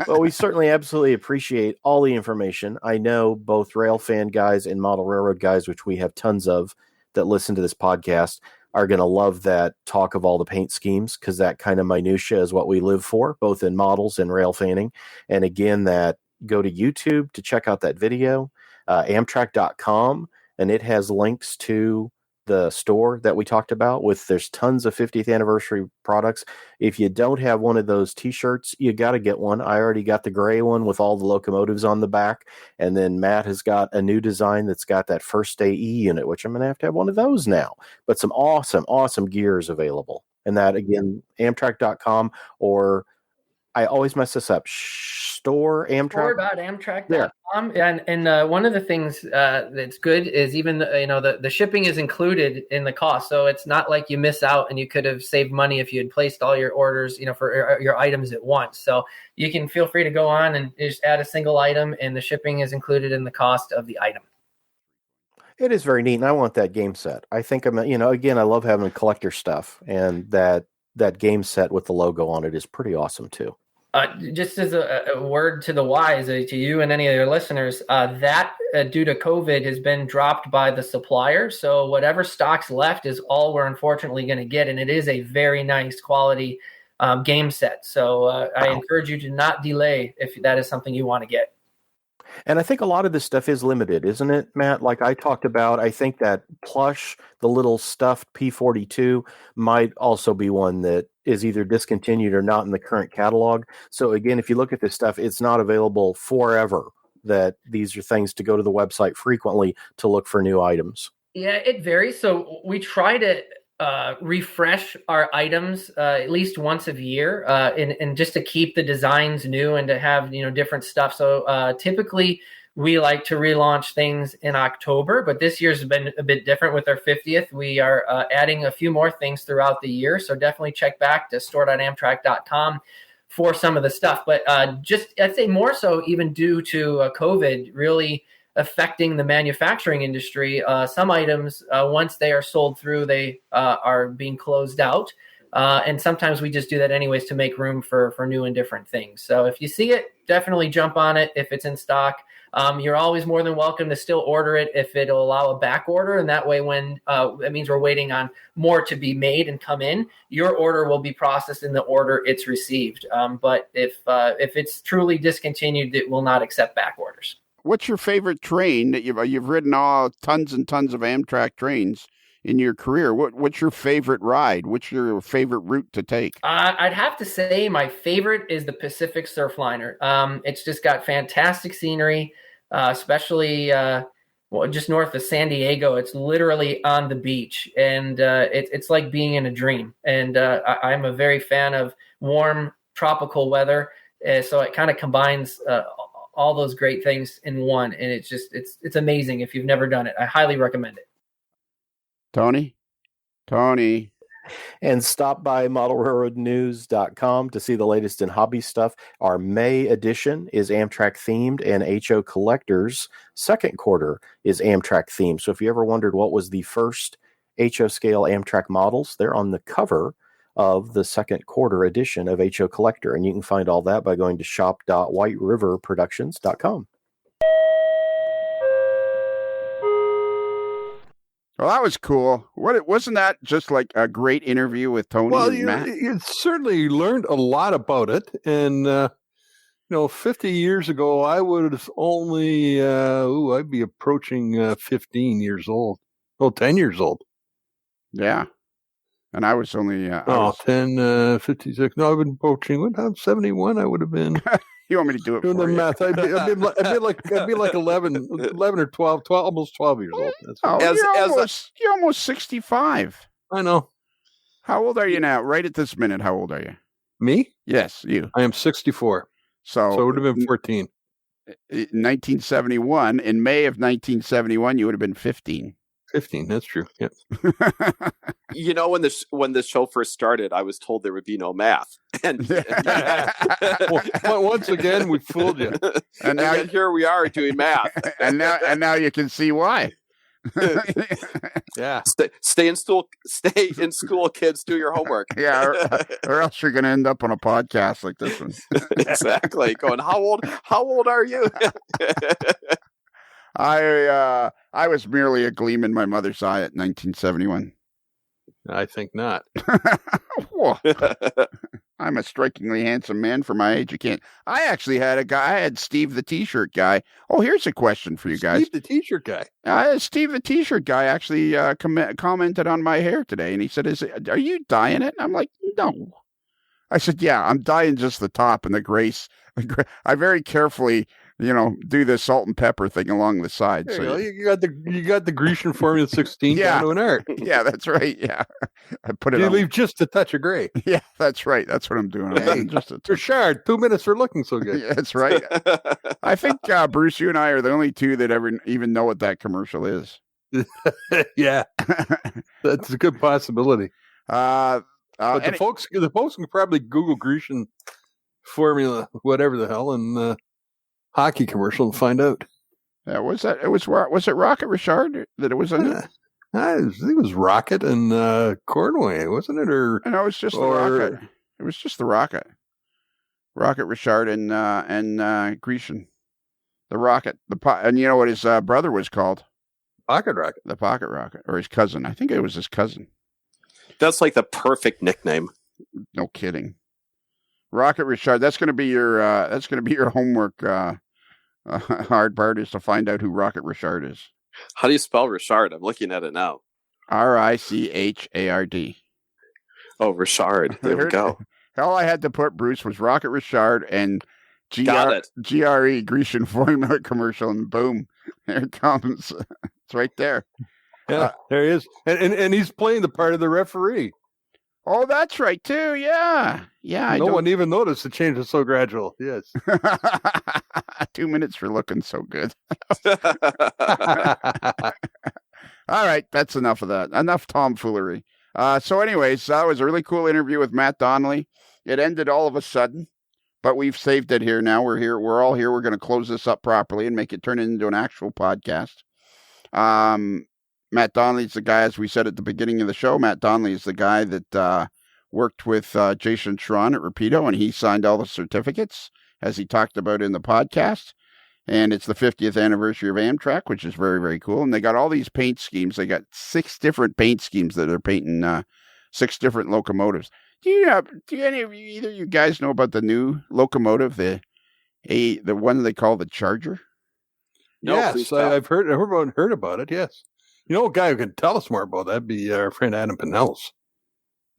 Well, we certainly absolutely appreciate all the information. I know both rail fan guys and model railroad guys, which we have tons of that listen to this podcast, are going to love that talk of all the paint schemes, because that kind of minutia is what we live for, both in models and rail fanning. And again, that go to YouTube to check out that video, Amtrak.com, and it has links to the store that we talked about. There's tons of 50th anniversary products. If you don't have one of those t-shirts, you got to get one. I already got the gray one with all the locomotives on the back, and then Matt has got a new design that's got that first day E unit, which I'm gonna have one of those now. But some awesome gears available, and that again, Amtrak.com, or I always mess this up. Store Amtrak. Store.amtrak.com. And one of the things that's good is even the shipping is included in the cost, so it's not like you miss out and you could have saved money if you had placed all your orders for your items at once. So you can feel free to go on and just add a single item, and the shipping is included in the cost of the item. It is very neat, and I want that game set. I think again, I love having collector stuff, and that game set with the logo on it is pretty awesome too. Just as a word to the wise, to you and any of your listeners, that due to COVID has been dropped by the supplier. So whatever stock's left is all we're unfortunately going to get. And it is a very nice quality game set. So I encourage you to not delay if that is something you want to get. And I think a lot of this stuff is limited, isn't it, Matt? Like I talked about, I think that plush, the little stuffed P-42, might also be one that is either discontinued or not in the current catalog. So again, if you look at this stuff, it's not available forever. That these are things to go to the website frequently to look for new items. Yeah, it varies. So we try to refresh our items at least once a year, and just to keep the designs new and to have different stuff. So typically we like to relaunch things in October, but this year's been a bit different with our 50th. We are adding a few more things throughout the year, so definitely check back to store.amtrak.com for some of the stuff. But just I'd say more so even due to COVID really affecting the manufacturing industry. Some items, once they are sold through, they are being closed out. And sometimes we just do that anyways to make room for new and different things. So if you see it, definitely jump on it if it's in stock. You're always more than welcome to still order it if it'll allow a back order. And that way, when it means we're waiting on more to be made and come in, your order will be processed in the order it's received. But if it's truly discontinued, it will not accept back orders. What's your favorite train that you've ridden tons and tons of Amtrak trains in your career? What's your favorite ride? What's your favorite route to take? I'd have to say my favorite is the Pacific Surfliner. It's just got fantastic scenery, especially just north of San Diego. It's literally on the beach, and it's like being in a dream. And I'm a very fan of warm tropical weather, so it kind of combines all those great things in one. And it's amazing. If you've never done it, I highly recommend it. Tony. And stop by modelrailroadnews.com to see the latest in hobby stuff. Our May edition is Amtrak themed, and HO Collectors second quarter is Amtrak themed. So if you ever wondered what was the first HO scale Amtrak models, they're on the cover of the second quarter edition of HO Collector. And you can find all that by going to shop.whiteriverproductions.com. Well, that was cool. Wasn't that just like a great interview with Tony and Matt? You certainly learned a lot about it. And, 50 years ago, I was only, I'd be approaching 15 years old. 10 years old. Yeah. And I was only... 10, 56. No, I've been approaching, what, I'm 71, I would have been... You want me to do it doing for the you? math. I'd be like 11 or 12, almost 12 years old. You're almost 65. I know. How old are you now? Right at this minute, how old are you? Me? Yes, you. I am 64. So it would have been 14. 1971. In May of 1971, you would have been 15. 15, that's true. Yep. When the show first started, I was told there would be no math, and once again we fooled you. And now here we are doing math, and now you can see why. Yeah, stay in school, kids. Do your homework. Yeah, or else you're going to end up on a podcast like this one. Exactly. Going, how old are you? I was merely a gleam in my mother's eye at 1971. I think not. I'm a strikingly handsome man for my age. You can't. I actually had a guy. I had Steve the T-shirt guy. Oh, here's a question for you guys. Steve the T-shirt guy. Steve the T-shirt guy actually commented on my hair today, and he said, "Are you dyeing it?" And I'm like, "No." I said, "Yeah, I'm dyeing just the top and the grace." I very carefully, do the salt and pepper thing along the side. You got the Grecian Formula 16 down to an art. Yeah, that's right. Yeah, I put it. You leave just a touch of gray. Yeah, that's right. That's what I'm doing. Hey, Richard, 2 minutes for looking so good. Yeah, that's right. I think Bruce, you and I are the only two that ever even know what that commercial is. Yeah, that's a good possibility. But the folks can probably Google Grecian Formula, whatever the hell, and hockey commercial and find out. Yeah, was it Rocket Richard that it was in it? I think it was Rocket and Cornway, wasn't it? Or no, it was just the Rocket. It was just the Rocket. Rocket Richard and Grecian. The Rocket. And you know what his brother was called? Pocket Rocket. The Pocket Rocket, or his cousin. I think it was his cousin. That's like the perfect nickname. No kidding. Rocket Richard. That's going to be your homework. Hard part is to find out who Rocket Richard is. How do you spell Richard? I'm looking at it now. Richard. Oh, Richard. There we go. All I had to put, Bruce, was Rocket Richard and GRE Grecian Formula commercial, and boom, there it comes. It's right there. Yeah, there he is. And he's playing the part of the referee. Oh, that's right, too. Yeah. Yeah. No one even noticed the change was so gradual. Yes. 2 minutes for looking so good. All right. That's enough of that. Enough tomfoolery. So anyways, that was a really cool interview with Matt Donnelly. It ended all of a sudden, but we've saved it here now. We're here. We're all here. We're going to close this up properly and make it turn into an actual podcast. Matt Donnelly is the guy, as we said at the beginning of the show, Matt Donnelly is the guy that worked with Jason Schron at Rapido, and he signed all the certificates, as he talked about in the podcast. And it's the 50th anniversary of Amtrak, which is very, very cool. And they got all these paint schemes. They got 6 different paint schemes that they're painting 6 different locomotives. Do any of you, either of you guys know about the new locomotive, the one they call the Charger? No, yes, I've heard about it. Yes. A guy who can tell us more about that'd be our friend Adam Pinellas.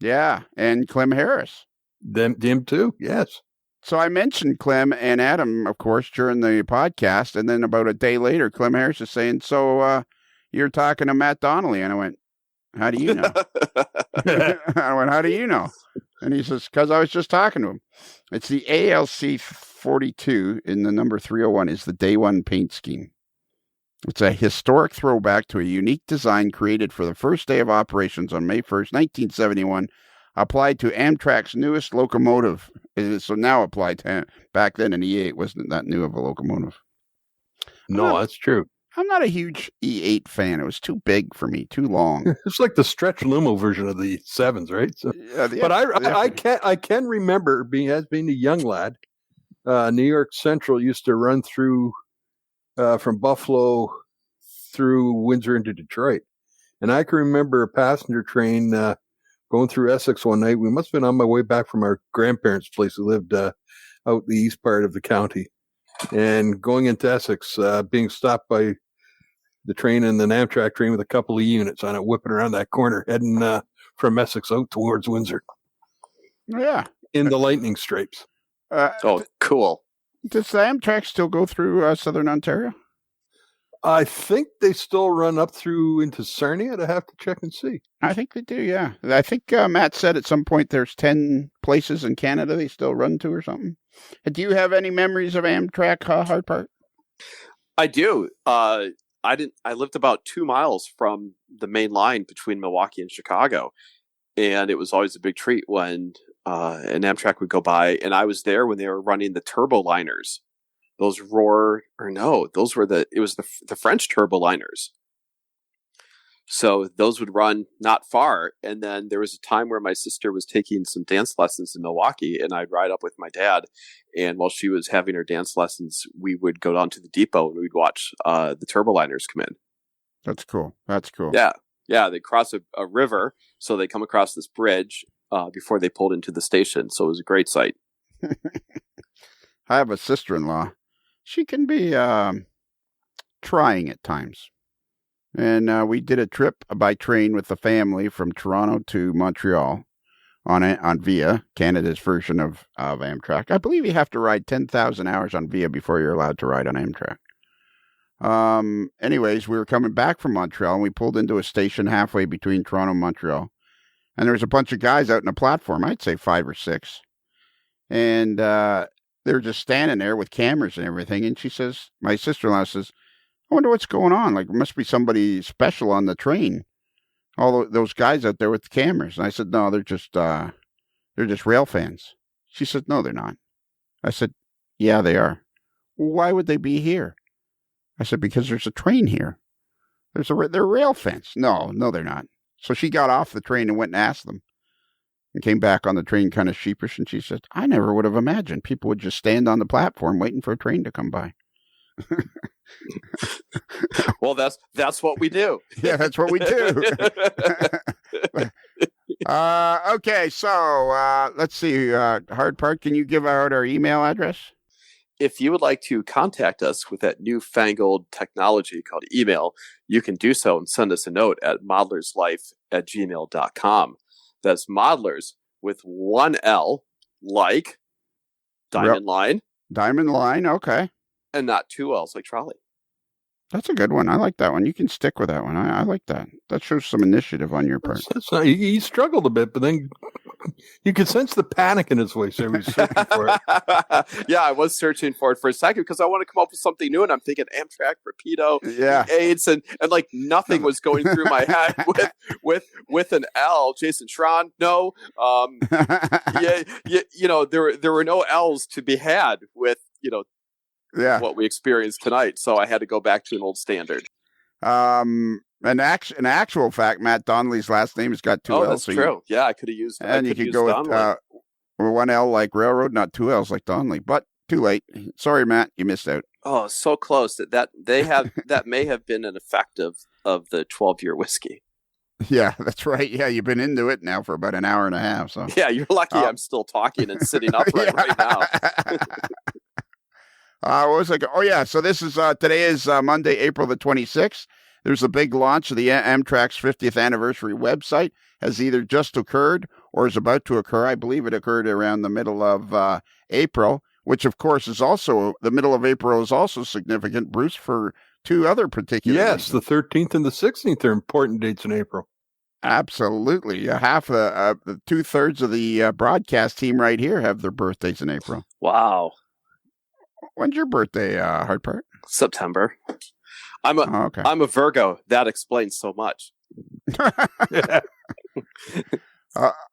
Yeah, and Clem Harris. Them too, yes. So I mentioned Clem and Adam, of course, during the podcast, and then about a day later, Clem Harris is saying, "So you're talking to Matt Donnelly?" And I went, "How do you know?" I went, "How do you know?" And he says, "Because I was just talking to him." It's the ALC 42, and the number 301 is the day one paint scheme. It's a historic throwback to a unique design created for the first day of operations on May 1st, 1971, applied to Amtrak's newest locomotive. So now applied to back then an E8 wasn't that new of a locomotive. No, that's true. I'm not a huge E8 fan. It was too big for me, too long. It's like the stretch limo version of the 7s, right? So, but I can remember being a young lad. New York Central used to run through from Buffalo through Windsor into Detroit, and I can remember a passenger train going through Essex one night. We must have been on my way back from our grandparents' place who lived out the east part of the county, and going into Essex, being stopped by the train and an Amtrak train with a couple of units on it, whipping around that corner, heading from Essex out towards Windsor. Yeah. In the lightning stripes. Cool. Does the Amtrak still go through Southern Ontario? I think they still run up through into Sarnia. I'd have to check and see. I think they do, yeah. I think Matt said at some point there's 10 places in Canada they still run to or something. Do you have any memories of Amtrak Hard Park? I do. I lived about 2 miles from the main line between Milwaukee and Chicago, and it was always a big treat when an Amtrak would go by, and I was there when they were running the turbo liners. Those were the French turbo liners. So those would run not far, and then there was a time where my sister was taking some dance lessons in Milwaukee, and I'd ride up with my dad, and while she was having her dance lessons, we would go down to the depot and we'd watch the turbo liners come in. That's cool. Yeah, they cross a river, so they come across this bridge before they pulled into the station, so it was a great sight. I have a sister-in-law. She can be trying at times. And we did a trip by train with the family from Toronto to Montreal on VIA, Canada's version of Amtrak. I believe you have to ride 10,000 hours on VIA before you're allowed to ride on Amtrak. Anyways, we were coming back from Montreal, and we pulled into a station halfway between Toronto and Montreal. And there was a bunch of guys out in a platform, I'd say 5 or 6. And they were just standing there with cameras and everything. And she says, my sister-in-law says, I wonder what's going on. Like, there must be somebody special on the train. All those guys out there with the cameras. And I said, no, they're just rail fans. She said, no, they're not. I said, yeah, they are. Well, why would they be here? I said, because there's a train here. They're rail fans. No, they're not. So she got off the train and went and asked them. And came back on the train kind of sheepish. And she said, I never would have imagined people would just stand on the platform waiting for a train to come by. Well, that's what we do. Yeah, that's what we do. Okay, so let's see. Hard Part, can you give out our email address? If you would like to contact us with that newfangled technology called email, you can do so and send us a note at modlerslife@gmail.com. That's modelers with one L, like Diamond Line. Diamond Line, okay. And not 2 L's like trolley. That's a good one. I like that one. You can stick with that one. I like that. That shows some initiative on your part. That's not, he struggled a bit, but then you could sense the panic in his voice. He was searching for it. Yeah, I was searching for it for a second because I want to come up with something new, and I'm thinking Amtrak, Rapido, AIDS, and like nothing was going through my head with an L. Jason Schron, no. There were no L's to be had with what we experienced tonight. So I had to go back to an old standard. An actual fact, Matt Donnelly's last name has got 2 L's. Oh, that's true. Yeah, I could have used. And you could go with 1 L like railroad, not 2 L's like Donnelly. But too late. Sorry, Matt, you missed out. Oh, so close that may have been an effect of the 12-year whiskey. Yeah, that's right. Yeah, you've been into it now for about an hour and a half. So yeah, you're lucky I'm still talking and sitting upright right now. What was I? Oh yeah. So this is today is Monday, April the 26th. There's a big launch of the Amtrak's 50th anniversary website. Has either just occurred or is about to occur. I believe it occurred around the middle of April, which of course is also the middle of April is also significant, Bruce, for 2 other particular reasons. The 13th and the 16th are important dates in April. Absolutely. Half the 2/3 of the broadcast team right here have their birthdays in April. Wow. When's your birthday, Hardpart? September. Okay. I'm a Virgo. That explains so much.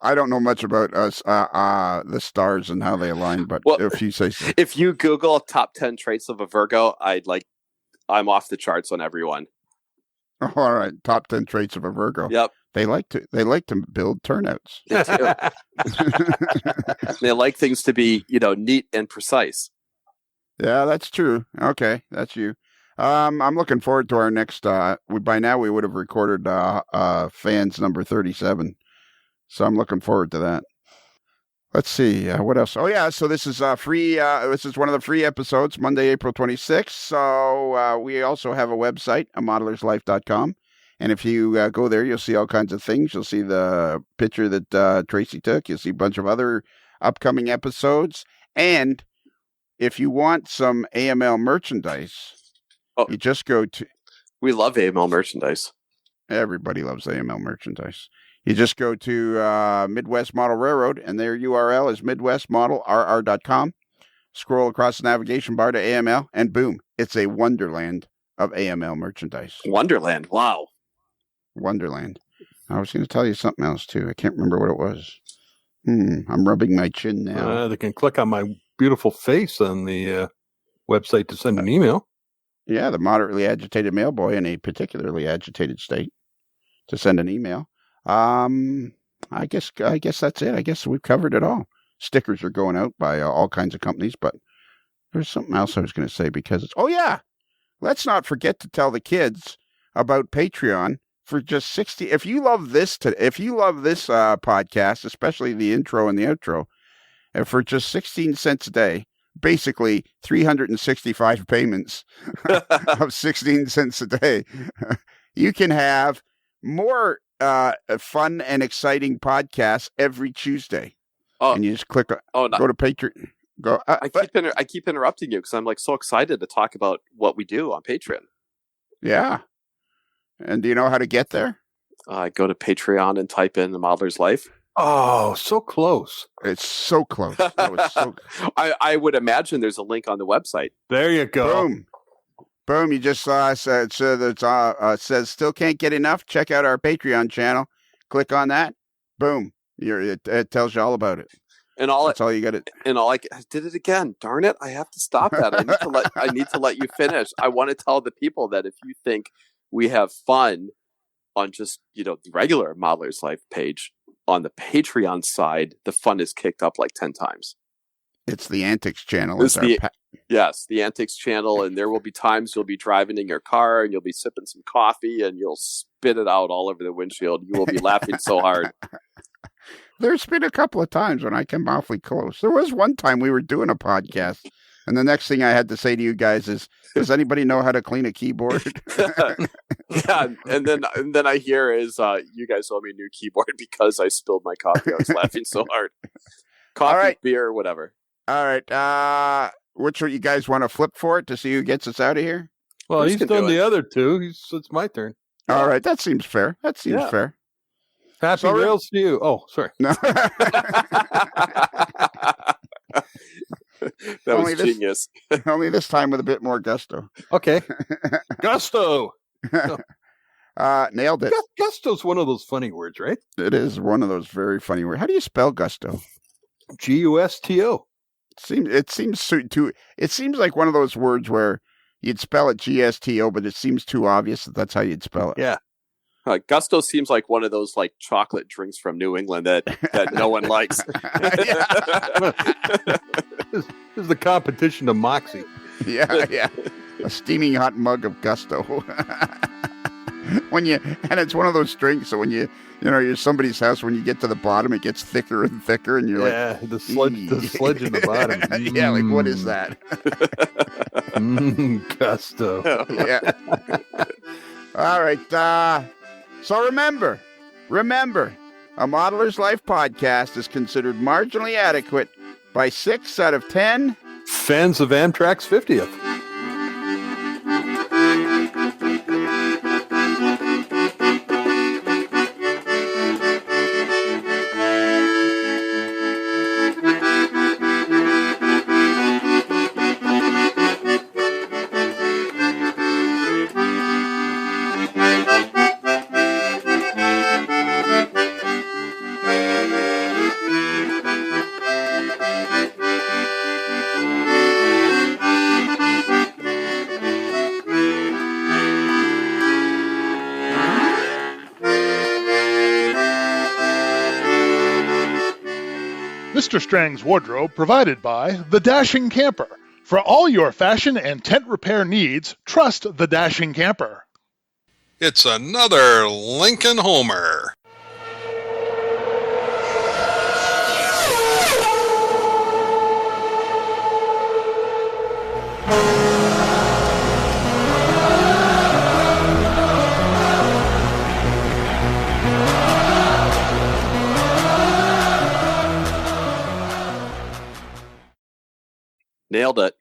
I don't know much about us, the stars and how they align, but if you say so. If you Google top 10 traits of a Virgo, I'm off the charts on everyone. Oh, all right, top 10 traits of a Virgo. Yep. They like to build turnouts. They do. They like things to be, neat and precise. Yeah, that's true. Okay, that's you. I'm looking forward to our next. By now we would have recorded fans number 37, so I'm looking forward to that. Let's see what else. Oh yeah, so this is free. This is one of the free episodes, Monday, April 26th. So we also have a website, amodeler'slife.com, and if you go there, you'll see all kinds of things. You'll see the picture that Tracy took. You'll see a bunch of other upcoming episodes, and if you want some AML merchandise, you just go to... We love AML merchandise. Everybody loves AML merchandise. You just go to Midwest Model Railroad, and their URL is midwestmodelrr.com. Scroll across the navigation bar to AML, and boom, it's a wonderland of AML merchandise. Wonderland, wow. Wonderland. I was going to tell you something else, too. I can't remember what it was. I'm rubbing my chin now. They can click on my beautiful face on the website to send an email. Yeah, the moderately agitated mailboy in a particularly agitated state to send an email. I guess that's it. I guess we've covered it all. Stickers are going out by all kinds of companies, but there's something else I was going to say because it's... Oh, yeah. Let's not forget to tell the kids about Patreon for just 60. If you love this podcast, especially the intro and the outro, for just 16 cents a day, basically 365 payments of 16 cents a day, you can have more fun and exciting podcasts every Tuesday. And you just click go to Patreon. I keep interrupting you because I'm so excited to talk about what we do on Patreon. Yeah. And do you know how to get there? Go to Patreon and type in The Modeler's Life. Oh, so close. It's so close. That was so... I would imagine there's a link on the website. There you go. Boom. You just says still can't get enough. Check out our Patreon channel. Click on that. Boom. It tells you all about it. That's all you got to... And I did it again. Darn it. I have to stop that. I need to let you finish. I want to tell the people that if you think we have fun on just, the regular Modeler's Life page, on the Patreon side, the fun is kicked up 10 times. It's the Antics channel. Yes, the Antics channel, and there will be times you'll be driving in your car and you'll be sipping some coffee and you'll spit it out all over the windshield. You will be laughing so hard. There's been a couple of times when I came awfully close. There was one time we were doing a podcast, and the next thing I had to say to you guys is, does anybody know how to clean a keyboard? Yeah, and then I hear is you guys owe me a new keyboard because I spilled my coffee. I was laughing so hard. Coffee, beer, whatever. All right. Which one you guys want to flip for it to see who gets us out of here? Well, he's done the other two. It's my turn. Yeah. All right. That seems fair. Fair. Happy rails to you. Oh, sorry. No. That was genius. Only this time with a bit more gusto. Okay. Gusto. Nailed it. Gusto's one of those funny words, right? It is one of those very funny words. How do you spell gusto? Gusto. It seems like one of those words where you'd spell it GSTO, but it seems too obvious that's how you'd spell it. Yeah. Gusto seems like one of those chocolate drinks from New England that no one likes. This is the competition of Moxie. Yeah. A steaming hot mug of Gusto. And it's one of those drinks, so when you're somebody's house, when you get to the bottom, it gets thicker and thicker, and you're the sludge in the bottom. Yeah, what is that? Gusto. Yeah. All right. So remember, a Modeler's Life podcast is considered marginally adequate by 6 out of 10 fans of Amtrak's 50th. Mr. Strang's wardrobe provided by The Dashing Camper. For all your fashion and tent repair needs, trust The Dashing Camper. It's another Lincoln Homer. Nailed it.